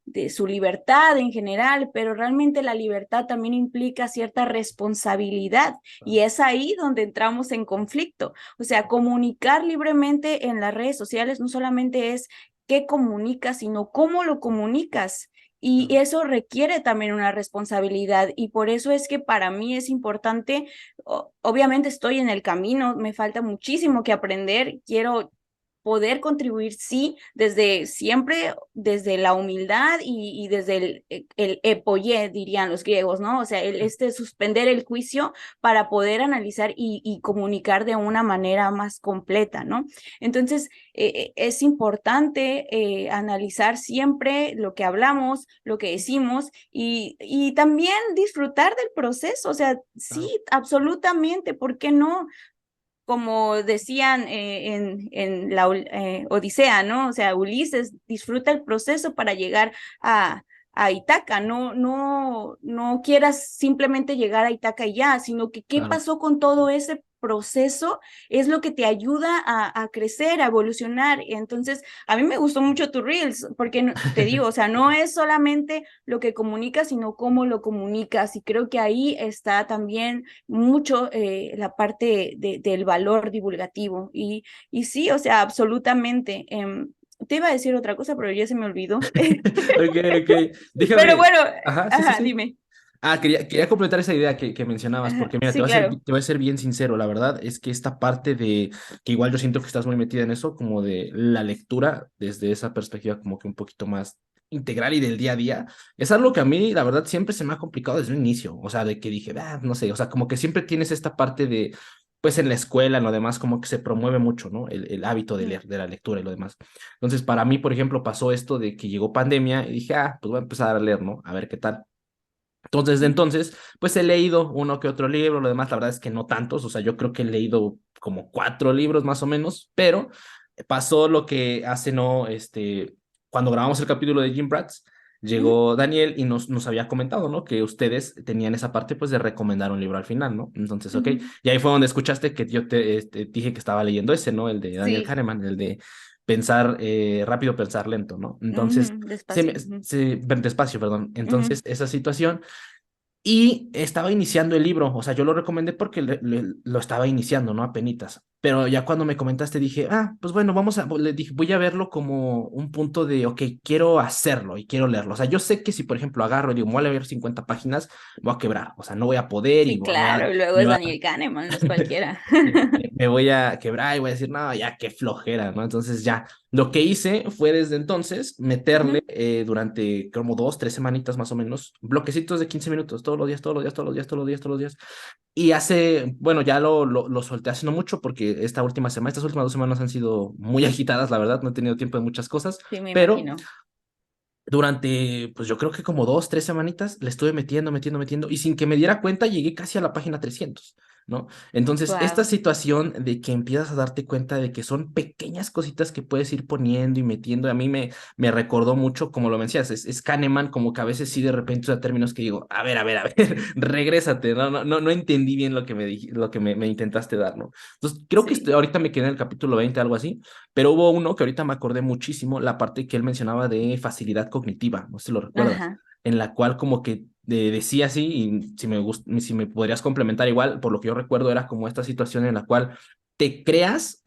de su libertad en general, pero realmente la libertad también implica cierta responsabilidad y es ahí donde entramos en conflicto. O sea, comunicar libremente en las redes sociales no solamente es qué comunicas, sino cómo lo comunicas. Y eso requiere también una responsabilidad y por eso es que para mí es importante, obviamente estoy en el camino, me falta muchísimo que aprender, quiero poder contribuir, sí, desde siempre, desde la humildad y desde el epoyé, dirían los griegos, ¿no? O sea, suspender el juicio para poder analizar y comunicar de una manera más completa, ¿no? Entonces, es importante analizar siempre lo que hablamos, lo que decimos y también disfrutar del proceso, o sea, sí, absolutamente, ¿por qué no? Como decían en la Odisea, ¿no? O sea, Ulises disfruta el proceso para llegar a Ítaca, no quieras simplemente llegar a Ítaca y ya, sino que qué Claro. pasó con todo ese proceso es lo que te ayuda a crecer, a evolucionar. Entonces, a mí me gustó mucho tu Reels, porque te digo, o sea, no es solamente lo que comunicas, sino cómo lo comunicas. Y creo que ahí está también mucho la parte del valor divulgativo. Y sí, o sea, absolutamente. Te iba a decir otra cosa, pero ya se me olvidó. Ok, ok. Pero Déjame. bueno, Ajá, sí, sí, ajá, sí. dime. Quería completar esa idea que mencionabas, Ajá, porque mira, sí, claro. te voy a ser bien sincero, la verdad es que esta parte de, que igual yo siento que estás muy metida en eso, como de la lectura, desde esa perspectiva como que un poquito más integral y del día a día, es algo que a mí, la verdad, siempre se me ha complicado desde un inicio, o sea, de que dije, no sé, o sea, como que siempre tienes esta parte de, pues en la escuela, en lo demás, como que se promueve mucho, ¿no? El hábito de Mm. leer, de la lectura y lo demás. Entonces, para mí, por ejemplo, pasó esto de que llegó pandemia y dije, pues voy a empezar a leer, ¿no? A ver qué tal. Entonces, desde entonces, pues he leído uno que otro libro, lo demás, la verdad es que no tantos, o sea, yo creo que he leído como 4 libros más o menos, pero pasó lo que hace, no, cuando grabamos el capítulo de Jim Bratz, Ujú. llegó Daniel y nos había comentado, ¿no? Que ustedes tenían esa parte, pues, de recomendar un libro al final, ¿no? Entonces, ok, Ujú. y ahí fue donde escuchaste que yo te dije que estaba leyendo ese, ¿no? El de Daniel Sí. Kahneman, el de pensar rápido, pensar lento, ¿no? Entonces, Ujú, despacio. Ujú. despacio, perdón. Ujú. Entonces, esa situación y estaba iniciando el libro, o sea, yo lo recomendé porque lo estaba iniciando, ¿no? Apenitas. Pero ya cuando me comentaste dije, pues bueno, le dije, voy a verlo como un punto de, ok, quiero hacerlo y quiero leerlo. O sea, yo sé que si, por ejemplo, agarro y digo, voy a leer 50 páginas, voy a quebrar, o sea, no voy a poder y Sí, claro, y luego me es va, Daniel Kahneman, no es cualquiera. me voy a quebrar y voy a decir, no, ya qué flojera, ¿no? Entonces ya, lo que hice fue desde entonces meterle Ujú. durante como 2, 3 semanitas más o menos, bloquecitos de 15 minutos, todos los días, todos los días, todos los días, todos los días, todos los días. Y bueno, ya lo solté hace no mucho porque estas últimas 2 semanas han sido muy agitadas, la verdad, no he tenido tiempo de muchas cosas, Sí, me pero imagino. durante, pues yo creo que como 2, 3 semanitas le estuve metiendo, y sin que me diera cuenta llegué casi a la página 300, ¿no? Entonces, esta Wow. situación de que empiezas a darte cuenta de que son pequeñas cositas que puedes ir poniendo y metiendo, a mí me recordó mucho, como lo mencionas, es Kahneman, como que a veces sí de repente usa términos que digo, a ver, regrésate, no entendí bien lo que lo que me intentaste dar, ¿no? Entonces, creo que Sí. ahorita me quedé en el capítulo 20 algo así, pero hubo uno que ahorita me acordé muchísimo, la parte que él mencionaba de facilidad cognitiva, no sé si lo recuerdas, Ajá. en la cual como que decía así, y si me podrías complementar igual, por lo que yo recuerdo era como esta situación en la cual recreas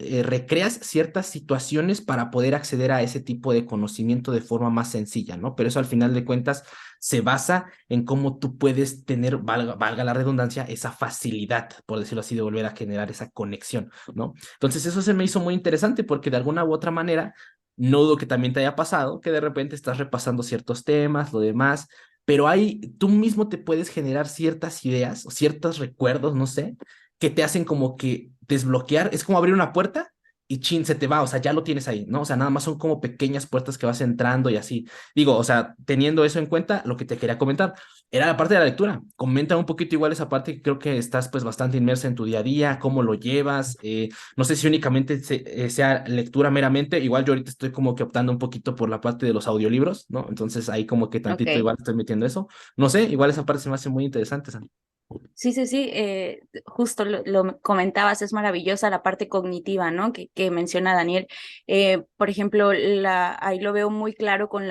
ciertas situaciones para poder acceder a ese tipo de conocimiento de forma más sencilla, ¿no? Pero eso al final de cuentas se basa en cómo tú puedes tener, valga la redundancia, esa facilidad, por decirlo así, de volver a generar esa conexión, ¿no? Entonces eso se me hizo muy interesante porque de alguna u otra manera, no dudo que también te haya pasado, que de repente estás repasando ciertos temas, lo demás, pero ahí tú mismo te puedes generar ciertas ideas o ciertos recuerdos, no sé, que te hacen como que desbloquear, es como abrir una puerta y chin, se te va, o sea, ya lo tienes ahí, ¿no? O sea, nada más son como pequeñas puertas que vas entrando y así. Digo, o sea, teniendo eso en cuenta, lo que te quería comentar era la parte de la lectura. Comenta un poquito igual esa parte que creo que estás pues bastante inmersa en tu día a día, cómo lo llevas, no sé si únicamente sea lectura meramente, igual yo ahorita estoy como que optando un poquito por la parte de los audiolibros, ¿no? Entonces ahí como que tantito Ok. igual estoy metiendo eso. No sé, igual esa parte se me hace muy interesante, Sam. Sí, sí, sí, justo lo comentabas, es maravillosa la parte cognitiva, ¿no? Que menciona Daniel. Por ejemplo, ahí lo veo muy claro con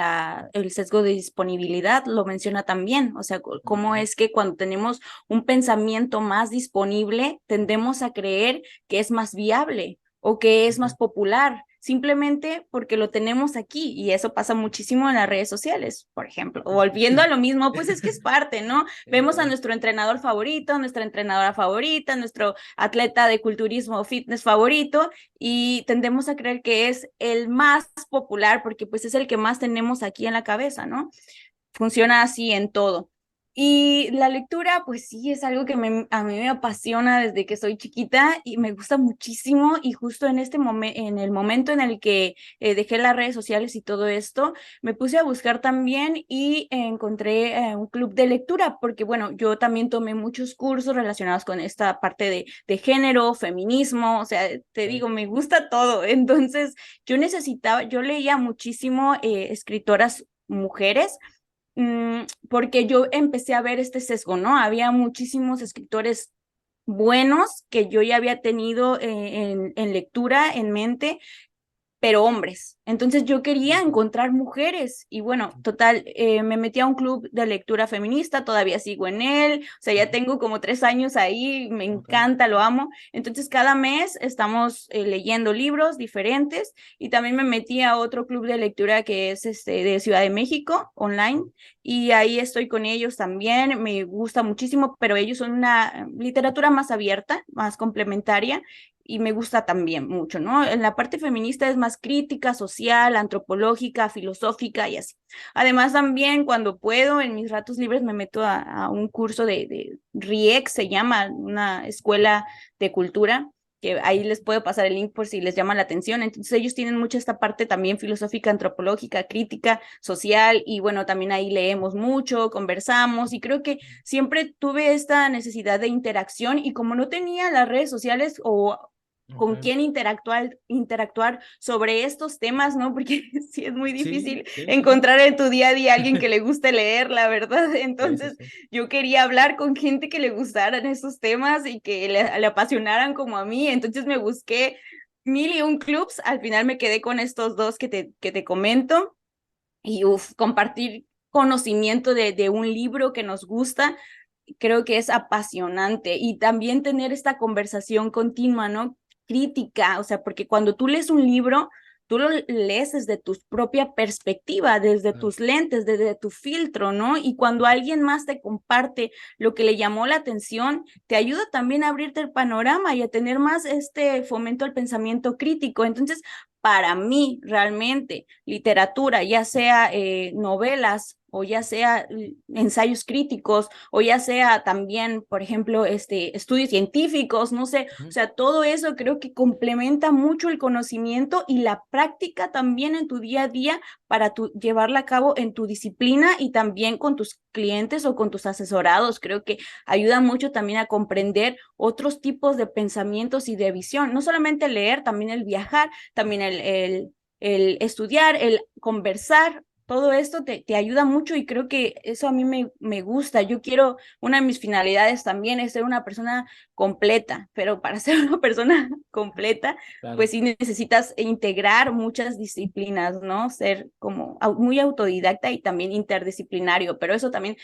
el sesgo de disponibilidad, lo menciona también, o sea, cómo es que cuando tenemos un pensamiento más disponible, tendemos a creer que es más viable o que es más popular, simplemente porque lo tenemos aquí y eso pasa muchísimo en las redes sociales, por ejemplo. Volviendo a lo mismo, pues es que es parte, ¿no? Vemos a nuestro entrenador favorito, nuestra entrenadora favorita, nuestro atleta de culturismo o fitness favorito y tendemos a creer que es el más popular porque pues es el que más tenemos aquí en la cabeza, ¿no? Funciona así en todo. Y la lectura, pues sí, es algo que a mí me apasiona desde que soy chiquita y me gusta muchísimo y justo en en el momento en el que dejé las redes sociales y todo esto, me puse a buscar también y encontré un club de lectura, porque bueno, yo también tomé muchos cursos relacionados con esta parte de género, feminismo, o sea, te digo, me gusta todo. Entonces, yo leía muchísimo escritoras mujeres porque yo empecé a ver este sesgo, ¿no? Había muchísimos escritores buenos que yo ya había tenido en lectura, en mente, pero hombres. Entonces yo quería encontrar mujeres y bueno, total, me metí a un club de lectura feminista, todavía sigo en él, o sea, ya tengo como 3 años ahí, me encanta, lo amo. Entonces cada mes estamos leyendo libros diferentes y también me metí a otro club de lectura que es de Ciudad de México, online, y ahí estoy con ellos también, me gusta muchísimo, pero ellos son una literatura más abierta, más complementaria y me gusta también mucho, ¿no? En la parte feminista es más crítica, social, antropológica, filosófica y así. Además, también cuando puedo, en mis ratos libres me meto a un curso de RIEC, se llama, una escuela de cultura, que ahí les puedo pasar el link por si les llama la atención. Entonces ellos tienen mucha esta parte también filosófica, antropológica, crítica, social y bueno, también ahí leemos mucho, conversamos y creo que siempre tuve esta necesidad de interacción y como no tenía las redes sociales o con Okay. quién interactuar sobre estos temas, ¿no? Porque sí es muy Sí, difícil sí, sí, sí. encontrar en tu día a día alguien que le guste leer, la verdad. Sí, sí, Entonces, sí. yo quería hablar con gente que le gustaran estos temas y que le apasionaran como a mí. Entonces, me busqué 1001 clubs. Al final me quedé con estos dos que te comento. Y compartir conocimiento de un libro que nos gusta, creo que es apasionante. Y también tener esta conversación continua, ¿no? Crítica, o sea, porque cuando tú lees un libro, tú lo lees desde tu propia perspectiva, desde Claro. tus lentes, desde tu filtro, ¿no? Y cuando alguien más te comparte lo que le llamó la atención, te ayuda también a abrirte el panorama y a tener más este fomento al pensamiento crítico. Entonces, para mí, realmente, literatura, ya sea novelas o ya sea ensayos críticos o ya sea también, por ejemplo, estudios científicos, no sé, o sea, todo eso creo que complementa mucho el conocimiento y la práctica también en tu día a día para llevarla a cabo en tu disciplina y también con tus clientes o con tus asesorados. Creo que ayuda mucho también a comprender otros tipos de pensamientos y de visión, no solamente leer, también el viajar, también el estudiar, el conversar, todo esto te ayuda mucho y creo que eso a mí me gusta. Yo quiero, una de mis finalidades también es ser una persona completa, pero para ser una persona completa, Claro. pues sí necesitas integrar muchas disciplinas, ¿no? Ser como muy autodidacta y también interdisciplinario, pero eso también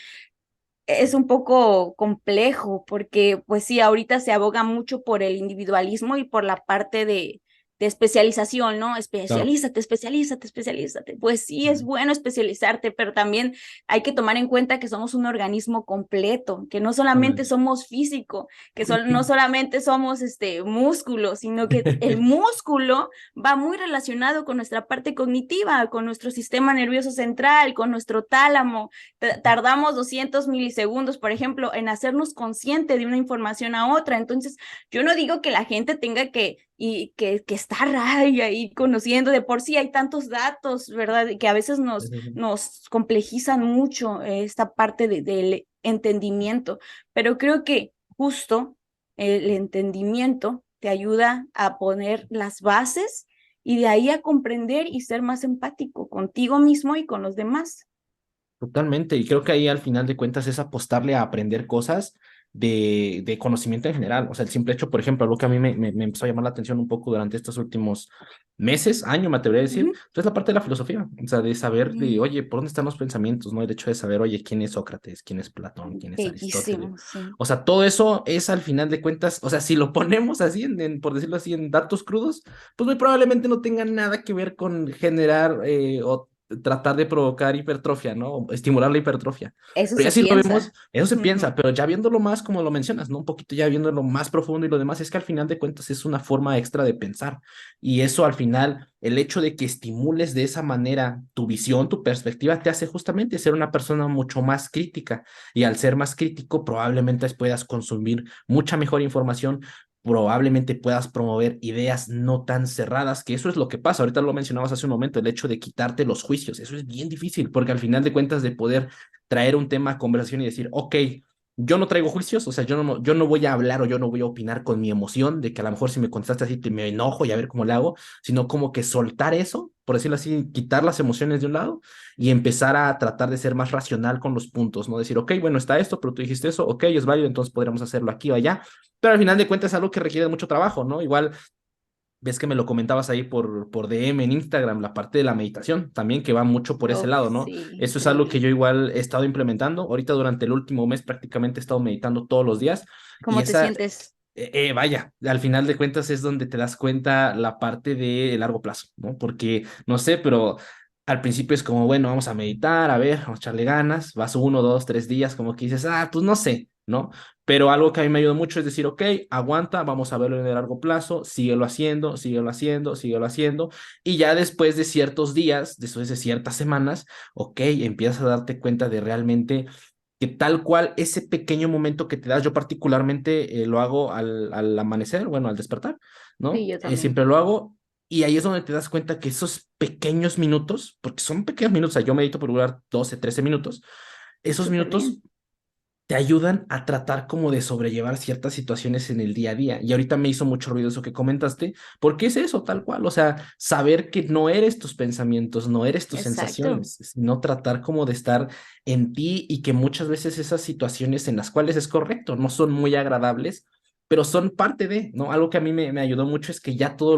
es un poco complejo porque, pues sí, ahorita se aboga mucho por el individualismo y por la parte de especialización, ¿no? Claro. Especialízate, especialízate, especialízate. Pues sí, es bueno especializarte, pero también hay que tomar en cuenta que somos un organismo completo, que no solamente Totalmente. somos físico, que no solamente somos músculo, sino que el músculo va muy relacionado con nuestra parte cognitiva, con nuestro sistema nervioso central, con nuestro tálamo. Tardamos 200 milisegundos, por ejemplo, en hacernos consciente de una información a otra. Entonces, yo no digo que la gente tenga que estar ahí conociendo, de por sí hay tantos datos, ¿verdad? Que a veces nos complejizan mucho esta parte del entendimiento, pero creo que justo el entendimiento te ayuda a poner las bases y de ahí a comprender y ser más empático contigo mismo y con los demás. Totalmente, y creo que ahí al final de cuentas es apostarle a aprender cosas de conocimiento en general. O sea, el simple hecho, por ejemplo, algo que a mí me empezó a llamar la atención un poco durante estos últimos meses, año, me atrevería a decir, Ujú. pues la parte de la filosofía, o sea, de saber de, Mm, oye, ¿por dónde están los pensamientos? ¿No? El hecho de saber, oye, ¿quién es Sócrates? ¿Quién es Platón? ¿Quién es Aristóteles? bellísimo, sí. O sea, todo eso es al final de cuentas, o sea, si lo ponemos así, por decirlo así, en datos crudos, pues muy probablemente no tenga nada que ver con generar o tratar de provocar hipertrofia, ¿no? O estimular la hipertrofia. Eso Pero ya se si lo vemos, piensa. eso se piensa, Ujú. pero ya viéndolo más como lo mencionas, ¿no? Un poquito ya viéndolo más profundo y lo demás, es que al final de cuentas es una forma extra de pensar. Y eso al final, el hecho de que estimules de esa manera tu visión, tu perspectiva, te hace justamente ser una persona mucho más crítica. Y al ser más crítico, probablemente puedas consumir mucha mejor información, probablemente puedas promover ideas no tan cerradas, que eso es lo que pasa. Ahorita lo mencionabas hace un momento, el hecho de quitarte los juicios. Eso es bien difícil, porque al final de cuentas de poder traer un tema a conversación y decir, ok, yo no traigo juicios, o sea, yo no voy a hablar o yo no voy a opinar con mi emoción, de que a lo mejor si me contestaste así me enojo y a ver cómo le hago, sino como que soltar eso, por decirlo así, quitar las emociones de un lado y empezar a tratar de ser más racional con los puntos, ¿no? Decir, ok, bueno, está esto, pero tú dijiste eso, ok, es válido, entonces podríamos hacerlo aquí o allá, pero al final de cuentas es algo que requiere mucho trabajo, ¿no? Igual ves que me lo comentabas ahí por DM en Instagram, la parte de la meditación, también que va mucho por ese Uf, lado, ¿no? sí, Eso es algo que increíble. yo igual he estado implementando. Ahorita durante el último mes prácticamente he estado meditando todos los días y ¿Cómo te esa, sientes? vaya, al final de cuentas es donde te das cuenta la parte de largo plazo, ¿no? Porque, no sé, pero al principio es como, bueno, vamos a meditar, a ver, vamos a echarle ganas, vas uno, dos, tres días, como que dices, pues no sé, ¿no? Pero algo que a mí me ayudó mucho es decir, ok, aguanta, vamos a verlo en el largo plazo, síguelo haciendo, síguelo haciendo, síguelo haciendo, y ya después de ciertos días, después de ciertas semanas, ok, empiezas a darte cuenta de realmente que tal cual ese pequeño momento que te das, yo particularmente lo hago al amanecer, bueno, al despertar, Sí, ¿no? yo también. Siempre lo hago y ahí es donde te das cuenta que esos pequeños minutos, porque son pequeños minutos, o sea, yo medito por durar 12, 13 minutos, esos Súper minutos bien. te ayudan a tratar como de sobrellevar ciertas situaciones en el día a día. Y ahorita me hizo mucho ruido eso que comentaste, porque es eso, tal cual, o sea, saber que no eres tus pensamientos, no eres tus Exacto. sensaciones, sino tratar como de estar en ti y que muchas veces esas situaciones en las cuales es correcto, no son muy agradables, pero son parte de, ¿no? Algo que a mí me ayudó mucho es que ya todo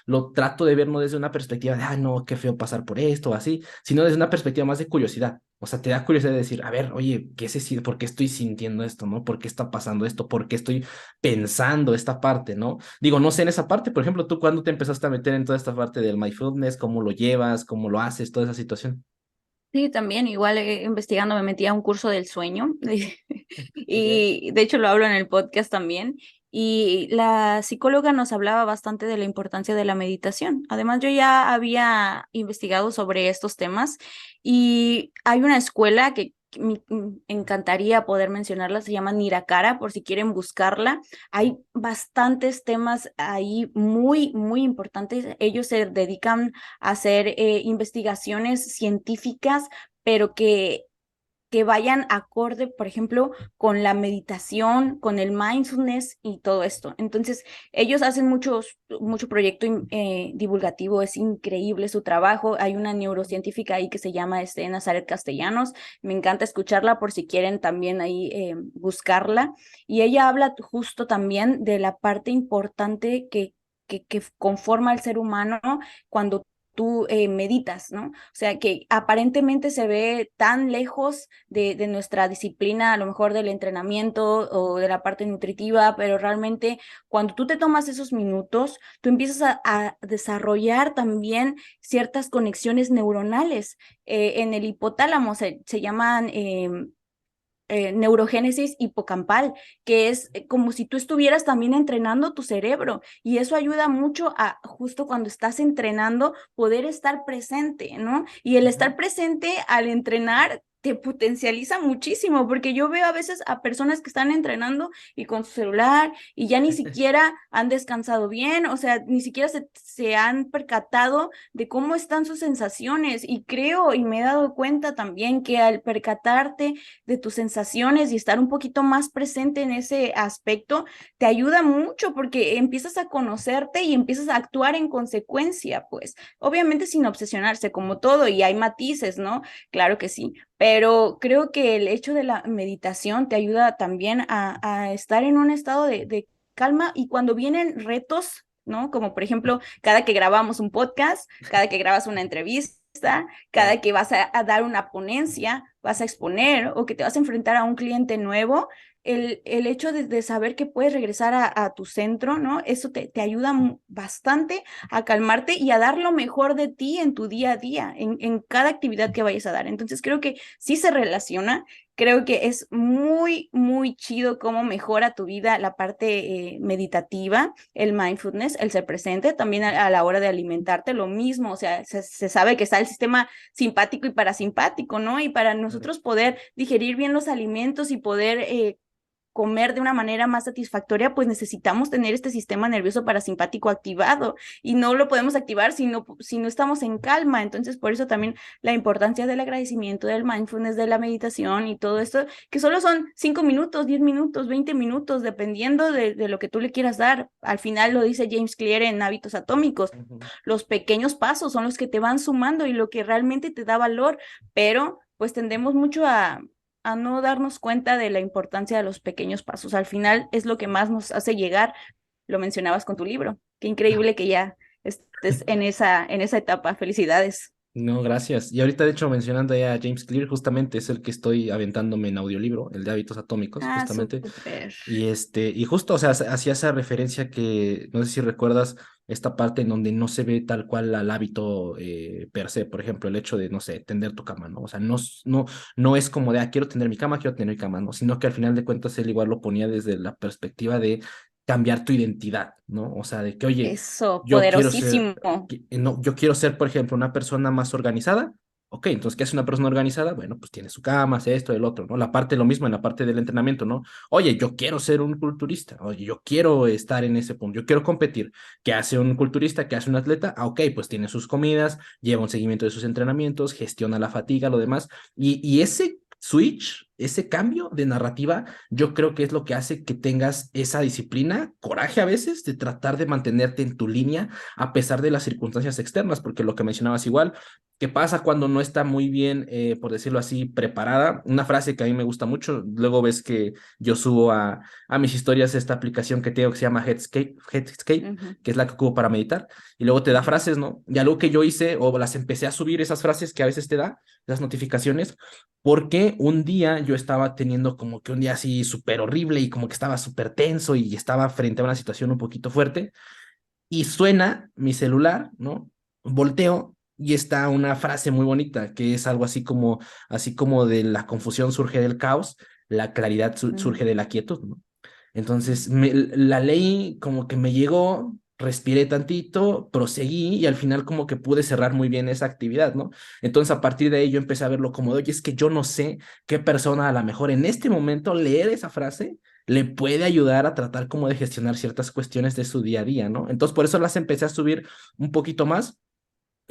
lo trato de ver no desde una perspectiva de, no, qué feo pasar por esto o así, sino desde una perspectiva más de curiosidad. O sea, te da curiosidad de decir, a ver, oye, ¿por qué estoy sintiendo esto, no? ¿Por qué está pasando esto? ¿Por qué estoy pensando esta parte, no? Digo, no sé en esa parte, por ejemplo, ¿tú cuándo te empezaste a meter en toda esta parte del mindfulness? ¿Cómo lo llevas? ¿Cómo lo haces? Toda esa situación. Sí, también, igual investigando me metí a un curso del sueño Ok. y de hecho lo hablo en el podcast también y la psicóloga nos hablaba bastante de la importancia de la meditación. Además, yo ya había investigado sobre estos temas y hay una escuela que me encantaría poder mencionarla, se llama Nirakara, por si quieren buscarla. Hay bastantes temas ahí muy, muy importantes. Ellos se dedican hacer investigaciones científicas, pero que vayan acorde, por ejemplo, con la meditación, con el mindfulness y todo esto. Entonces, ellos hacen mucho proyecto divulgativo, es increíble su trabajo. Hay una neurocientífica ahí que se llama Nazaret Castellanos, me encanta escucharla por si quieren también ahí buscarla. Y ella habla justo también de la parte importante que conforma al ser humano cuando tú meditas, ¿no? O sea, que aparentemente se ve tan lejos de nuestra disciplina, a lo mejor del entrenamiento o de la parte nutritiva, pero realmente cuando tú te tomas esos minutos, tú empiezas a desarrollar también ciertas conexiones neuronales en el hipotálamo, se llaman neurogénesis hipocampal, que es como si tú estuvieras también entrenando tu cerebro, y eso ayuda mucho a justo cuando estás entrenando poder estar presente, ¿no? Y el estar presente al entrenar te potencializa muchísimo, porque yo veo a veces a personas que están entrenando y con su celular y ya ni siquiera han descansado bien, o sea, ni siquiera se han percatado de cómo están sus sensaciones, y creo y me he dado cuenta también que al percatarte de tus sensaciones y estar un poquito más presente en ese aspecto, te ayuda mucho porque empiezas a conocerte y empiezas a actuar en consecuencia, pues, obviamente sin obsesionarse como todo, y hay matices, ¿no? Claro que sí, pero creo que el hecho de la meditación te ayuda también a estar en un estado de calma, y cuando vienen retos, ¿no? Como por ejemplo, cada que grabamos un podcast, cada que grabas una entrevista, cada que vas a dar una ponencia, vas a exponer o que te vas a enfrentar a un cliente nuevo, el hecho de saber que puedes regresar a tu centro, ¿no? Eso te ayuda bastante a calmarte y a dar lo mejor de ti en tu día a día, en cada actividad que vayas a dar. Entonces creo que sí se relaciona. Creo que es muy, muy chido cómo mejora tu vida la parte meditativa, el mindfulness, el ser presente, también a la hora de alimentarte, lo mismo, o sea, se sabe que está el sistema simpático y parasimpático, ¿no? Y para nosotros poder digerir bien los alimentos y poder comer de una manera más satisfactoria, pues necesitamos tener este sistema nervioso parasimpático activado, y no lo podemos activar si no estamos en calma. Entonces, por eso también la importancia del agradecimiento, del mindfulness, de la meditación y todo esto, que solo son 5 minutos, 10 minutos, 20 minutos, dependiendo de lo que tú le quieras dar. Al final lo dice James Clear en Hábitos Atómicos, los pequeños pasos son los que te van sumando y lo que realmente te da valor, pero pues tendemos mucho a no darnos cuenta de la importancia de los pequeños pasos. Al final es lo que más nos hace llegar. Lo mencionabas con tu libro. Qué increíble que ya estés en esa etapa. Felicidades. No, gracias. Y ahorita, de hecho, mencionando ya a James Clear, justamente es el que estoy aventándome en audiolibro, el de Hábitos Atómicos, Ah, justamente. súper. Y justo, o sea, hacía esa referencia que, no sé si recuerdas, esta parte en donde no se ve tal cual al hábito per se, por ejemplo, el hecho de, no sé, tender tu cama, ¿no? O sea, no es como de, quiero tender mi cama, quiero tener mi cama, ¿no? Sino que al final de cuentas él igual lo ponía desde la perspectiva de cambiar tu identidad, ¿no? O sea, de que, oye, Eso, yo quiero ser, poderosísimo. no, yo quiero ser, por ejemplo, una persona más organizada. Ok, entonces, ¿qué hace una persona organizada? Bueno, pues tiene su cama, hace esto, el otro, ¿no? La parte, lo mismo en la parte del entrenamiento, ¿no? Oye, yo quiero ser un culturista, oye, yo quiero estar en ese punto, yo quiero competir. ¿Qué hace un culturista? ¿Qué hace un atleta? Ok, pues tiene sus comidas, lleva un seguimiento de sus entrenamientos, gestiona la fatiga, lo demás. Y ese switch, ese cambio de narrativa, yo creo que es lo que hace que tengas esa disciplina, coraje a veces, de tratar de mantenerte en tu línea a pesar de las circunstancias externas, porque lo que mencionabas igual, ¿qué pasa cuando no está muy bien, por decirlo así, preparada? Una frase que a mí me gusta mucho, luego ves que yo subo a mis historias esta aplicación que tengo que se llama Headscape, Ujú, que es la que ocupo para meditar, y luego te da ujú. frases, ¿no? Y algo que yo hice, o las empecé a subir esas frases que a veces te da, las notificaciones, porque un día yo estaba teniendo como que un día así súper horrible y como que estaba súper tenso y estaba frente a una situación un poquito fuerte y suena mi celular, ¿no? Volteo y está una frase muy bonita que es algo así como de la confusión surge del caos, la claridad surge de la quietud, ¿no? Entonces la leí, como que me llegó, respiré tantito, proseguí y al final como que pude cerrar muy bien esa actividad, ¿no? Entonces a partir de ahí yo empecé a verlo como de, oye, es que yo no sé qué persona a lo mejor en este momento leer esa frase le puede ayudar a tratar como de gestionar ciertas cuestiones de su día a día, ¿no? Entonces por eso las empecé a subir un poquito más.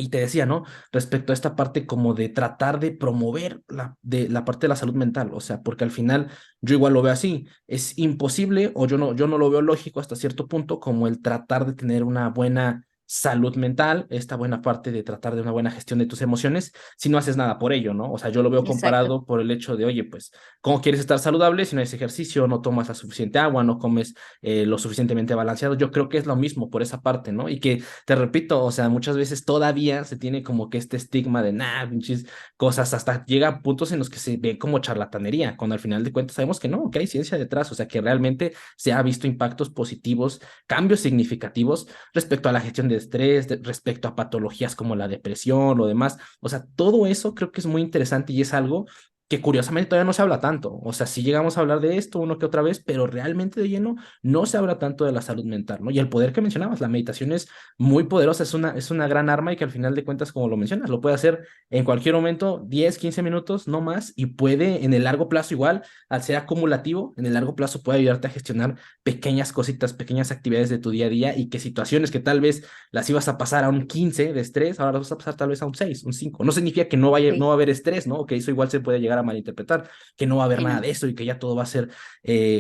Y te decía, ¿no? Respecto a esta parte como de tratar de promover la parte de la salud mental, o sea, porque al final yo igual lo veo así, es imposible o yo no lo veo lógico hasta cierto punto como el tratar de tener una buena salud mental, esta buena parte de tratar de una buena gestión de tus emociones, si no haces nada por ello, ¿no? O sea, yo lo veo Exacto. comparado por el hecho de, oye, pues, ¿cómo quieres estar saludable si no haces ejercicio, no tomas la suficiente agua, no comes lo suficientemente balanceado? Yo creo que es lo mismo por esa parte, ¿no? Y que, te repito, o sea, muchas veces todavía se tiene como que este estigma de, nah, pinches cosas, hasta llega a puntos en los que se ve como charlatanería, cuando al final de cuentas sabemos que no, que hay ciencia detrás, o sea, que realmente se ha visto impactos positivos, cambios significativos respecto a la gestión de estrés, respecto a patologías como la depresión, lo demás. O sea, todo eso creo que es muy interesante y es algo que curiosamente todavía no se habla tanto. O sea, sí llegamos a hablar de esto uno que otra vez, pero realmente de lleno no se habla tanto de la salud mental, ¿no? Y el poder que mencionabas, la meditación es muy poderosa, es una gran arma y que al final de cuentas, como lo mencionas, lo puede hacer en cualquier momento, 10 15 minutos, no más, y puede en el largo plazo igual, al ser acumulativo, en el largo plazo puede ayudarte a gestionar pequeñas cositas, pequeñas actividades de tu día a día y que situaciones que tal vez las ibas a pasar a un 15 de estrés, ahora las vas a pasar tal vez a un 6 un 5. No significa que no va a Sí, haber estrés, ¿no? Que eso igual se puede llegar a malinterpretar, que no va a haber sí, nada no. de eso y que ya todo va a ser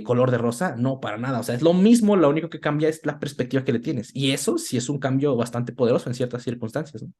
color de rosa. No, para nada. O sea, es lo mismo, lo único que cambia es la perspectiva que le tienes. Y eso sí es un cambio bastante poderoso en ciertas circunstancias, ¿no?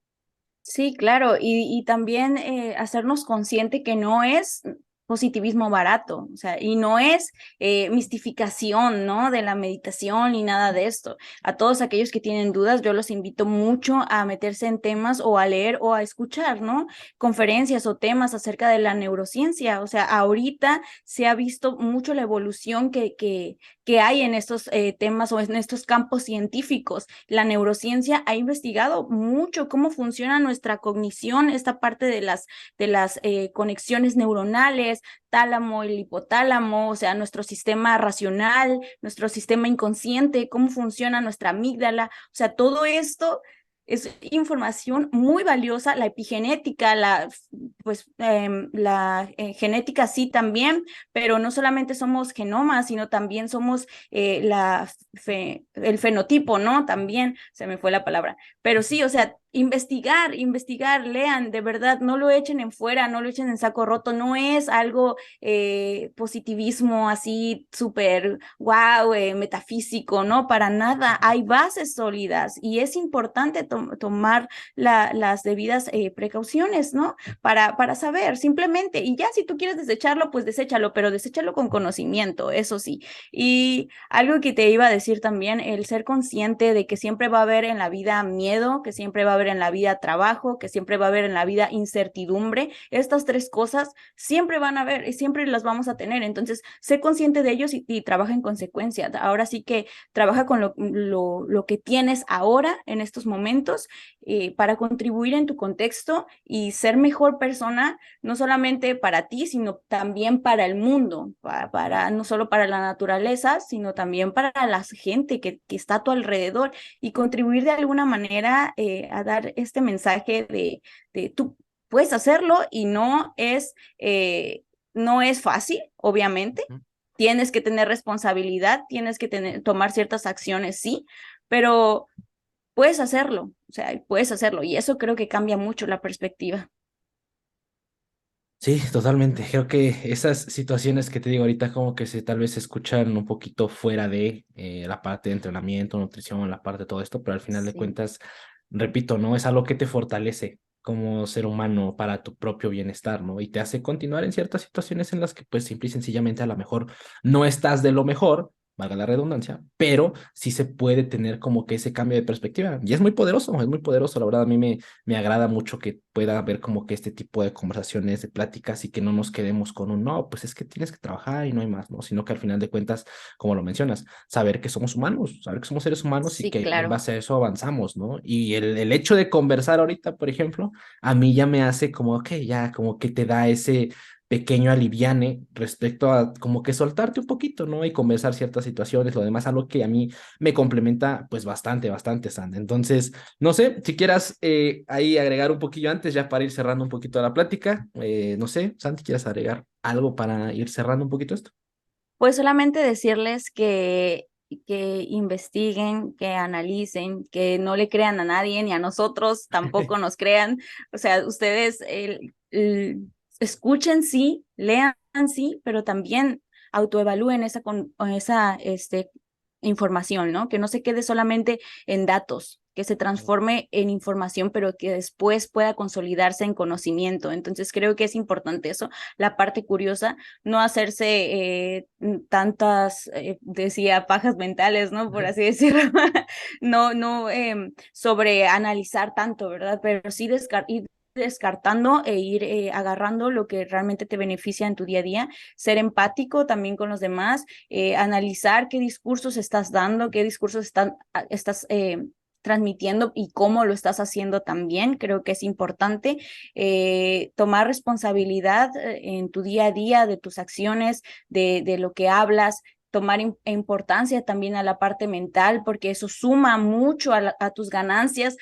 Sí, claro, y también hacernos consciente que no es positivismo barato, o sea, y no es mistificación, ¿no? De la meditación ni nada de esto. A todos aquellos que tienen dudas, yo los invito mucho a meterse en temas o a leer o a escuchar, ¿no? Conferencias o temas acerca de la neurociencia. O sea, ahorita se ha visto mucho la evolución que hay en estos temas o en estos campos científicos. La neurociencia ha investigado mucho cómo funciona nuestra cognición, esta parte de las conexiones neuronales, tálamo, el hipotálamo, o sea, nuestro sistema racional, nuestro sistema inconsciente, cómo funciona nuestra amígdala, o sea, todo esto es información muy valiosa, la epigenética, la genética sí también, pero no solamente somos genomas, sino también somos el fenotipo, ¿no? También se me fue la palabra. Pero sí, o sea, investigar, lean, de verdad, no lo echen en fuera, no lo echen en saco roto, no es algo positivismo así súper wow, metafísico, ¿no? Para nada, hay bases sólidas y es importante tomar las debidas precauciones, ¿no? Para saber, simplemente, y ya si tú quieres desecharlo, pues deséchalo, pero deséchalo con conocimiento, eso sí. Y algo que te iba a decir también, el ser consciente de que siempre va a haber en la vida miedo, que siempre va a haber en la vida trabajo, que siempre va a haber en la vida incertidumbre, estas tres cosas siempre van a haber y siempre las vamos a tener. Entonces, sé consciente de ellos y trabaja en consecuencia. Ahora sí que trabaja con lo que tienes ahora en estos momentos para contribuir en tu contexto y ser mejor persona, no solamente para ti, sino también para el mundo, no solo para la naturaleza, sino también para la gente que está a tu alrededor y contribuir de alguna manera a dar este mensaje de tú puedes hacerlo y no es fácil, obviamente. Ujú. Tienes que tener responsabilidad, tienes que tomar ciertas acciones, sí, pero puedes hacerlo, o sea, puedes hacerlo y eso creo que cambia mucho la perspectiva. Sí, totalmente. Creo que esas situaciones que te digo ahorita como que se tal vez se escuchan un poquito fuera de la parte de entrenamiento, nutrición, la parte de todo esto, pero al final de Sí. cuentas, repito, ¿no? Es algo que te fortalece como ser humano para tu propio bienestar, ¿no? Y te hace continuar en ciertas situaciones en las que pues simple y sencillamente a lo mejor no estás de lo mejor, valga la redundancia, pero sí se puede tener como que ese cambio de perspectiva. Y es muy poderoso, la verdad a mí me agrada mucho que pueda haber como que este tipo de conversaciones, de pláticas y que no nos quedemos con un no, pues es que tienes que trabajar y no hay más, ¿no? Sino que al final de cuentas, como lo mencionas, saber que somos humanos, saber que somos seres humanos y Sí, que en claro. base a eso avanzamos, ¿no? Y el hecho de conversar ahorita, por ejemplo, a mí ya me hace como, ok, ya como que te da ese pequeño aliviane respecto a como que soltarte un poquito, ¿no? Y conversar ciertas situaciones, lo demás, algo que a mí me complementa pues bastante, bastante, Sand. Entonces, no sé, si quieras ahí agregar un poquillo antes, ya para ir cerrando un poquito la plática. No sé, Santi, ¿quieres agregar algo para ir cerrando un poquito esto? Pues solamente decirles que investiguen, que analicen, que no le crean a nadie ni a nosotros, tampoco nos crean. O sea, ustedes escuchen sí, lean sí, pero también autoevalúen esa información, ¿no? Que no se quede solamente en datos, que se transforme en información, pero que después pueda consolidarse en conocimiento. Entonces creo que es importante eso, la parte curiosa, no hacerse tantas, decía, pajas mentales, ¿no? Por así decirlo, no sobreanalizar tanto, ¿verdad? Pero sí ir descartando e ir agarrando lo que realmente te beneficia en tu día a día, ser empático también con los demás, analizar qué discursos estás dando, qué discursos estás transmitiendo y cómo lo estás haciendo también. Creo que es importante tomar responsabilidad en tu día a día de tus acciones, de lo que hablas, tomar importancia también a la parte mental, porque eso suma mucho a tus ganancias.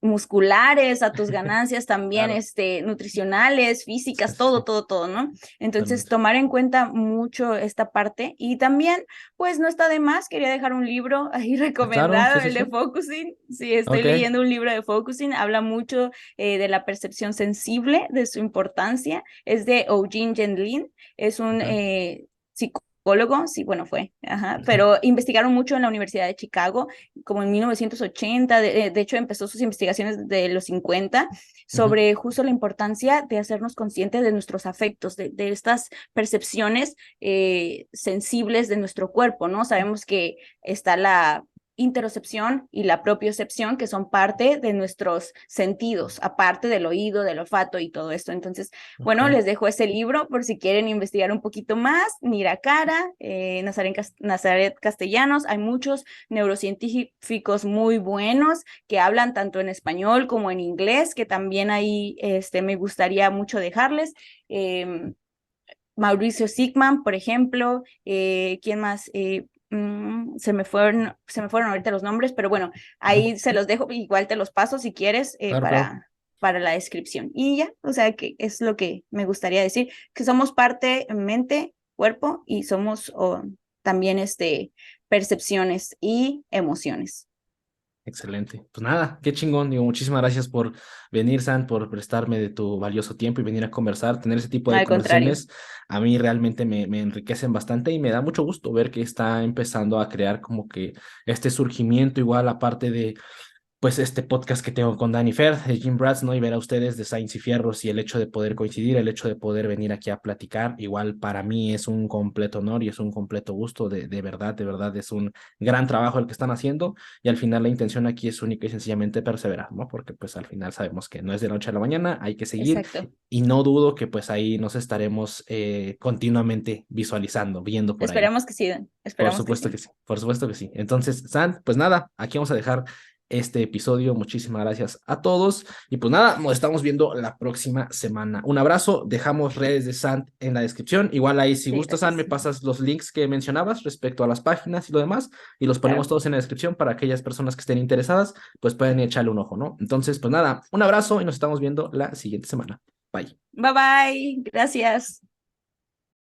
Musculares, a tus ganancias también, Claro, nutricionales, sí, físicas, sí, sí, todo, ¿no? Entonces, totalmente. tomar en cuenta mucho esta parte y también, pues no está de más, quería dejar un libro ahí Ah, claro, recomendado, sí, sí, el de sí. Focusing. Sí, estoy Ok, leyendo un libro de Focusing, habla mucho de la percepción sensible, de su importancia. Es de Eugene Gendlin, es un ok. psicólogo, sí, bueno, fue, ajá, pero investigaron mucho en la Universidad de Chicago, como en 1980, de hecho empezó sus investigaciones de los 50, Ujú. sobre justo la importancia de hacernos conscientes de nuestros afectos, de estas percepciones sensibles de nuestro cuerpo, ¿no? Sabemos que está la interocepción y la propiocepción, que son parte de nuestros sentidos, aparte del oído, del olfato y todo esto. Entonces, Ok, bueno, les dejo ese libro por si quieren investigar un poquito más. Nira Cara, Nazaret Castellanos, hay muchos neurocientíficos muy buenos que hablan tanto en español como en inglés, que también ahí me gustaría mucho dejarles. Eh, Mauricio Sigman, por ejemplo, ¿quién más? Se me fueron ahorita los nombres, pero bueno, ujú. ahí se los dejo, igual te los paso si quieres Claro, claro. para la descripción. Y ya, o sea, que es lo que me gustaría decir, que somos parte mente, cuerpo y somos también percepciones y emociones. Excelente. Pues nada, qué chingón. Digo, muchísimas gracias por venir, San, por prestarme de tu valioso tiempo y venir a conversar. Tener ese tipo de Al contrario. conversaciones a mí realmente me enriquecen bastante y me da mucho gusto ver que está empezando a crear como que este surgimiento, igual aparte de pues este podcast que tengo con Danny Fer, de Jim Bratz, ¿no? Y ver a ustedes de Sainz y Fierros y el hecho de poder coincidir, el hecho de poder venir aquí a platicar, igual para mí es un completo honor y es un completo gusto, de verdad es un gran trabajo el que están haciendo y al final la intención aquí es única y sencillamente perseverar, ¿no? Porque pues al final sabemos que no es de noche a la mañana, hay que seguir Exacto. y no dudo que pues ahí nos estaremos continuamente visualizando, viendo por ahí. Esperamos que sí, Por esperamos que supuesto que sí. sí, por supuesto que sí. Entonces, San, pues nada, aquí vamos a dejar este episodio. Muchísimas gracias a todos. Y pues nada, nos estamos viendo la próxima semana. Un abrazo, dejamos redes de San en la descripción. Igual ahí, si Sí, gustas, San, me gracias. pasas los links que mencionabas respecto a las páginas y lo demás, y los ponemos Claro. todos en la descripción para aquellas personas que estén interesadas, pues pueden echarle un ojo, ¿no? Entonces, pues nada, un abrazo y nos estamos viendo la siguiente semana. Bye. Bye bye. Gracias.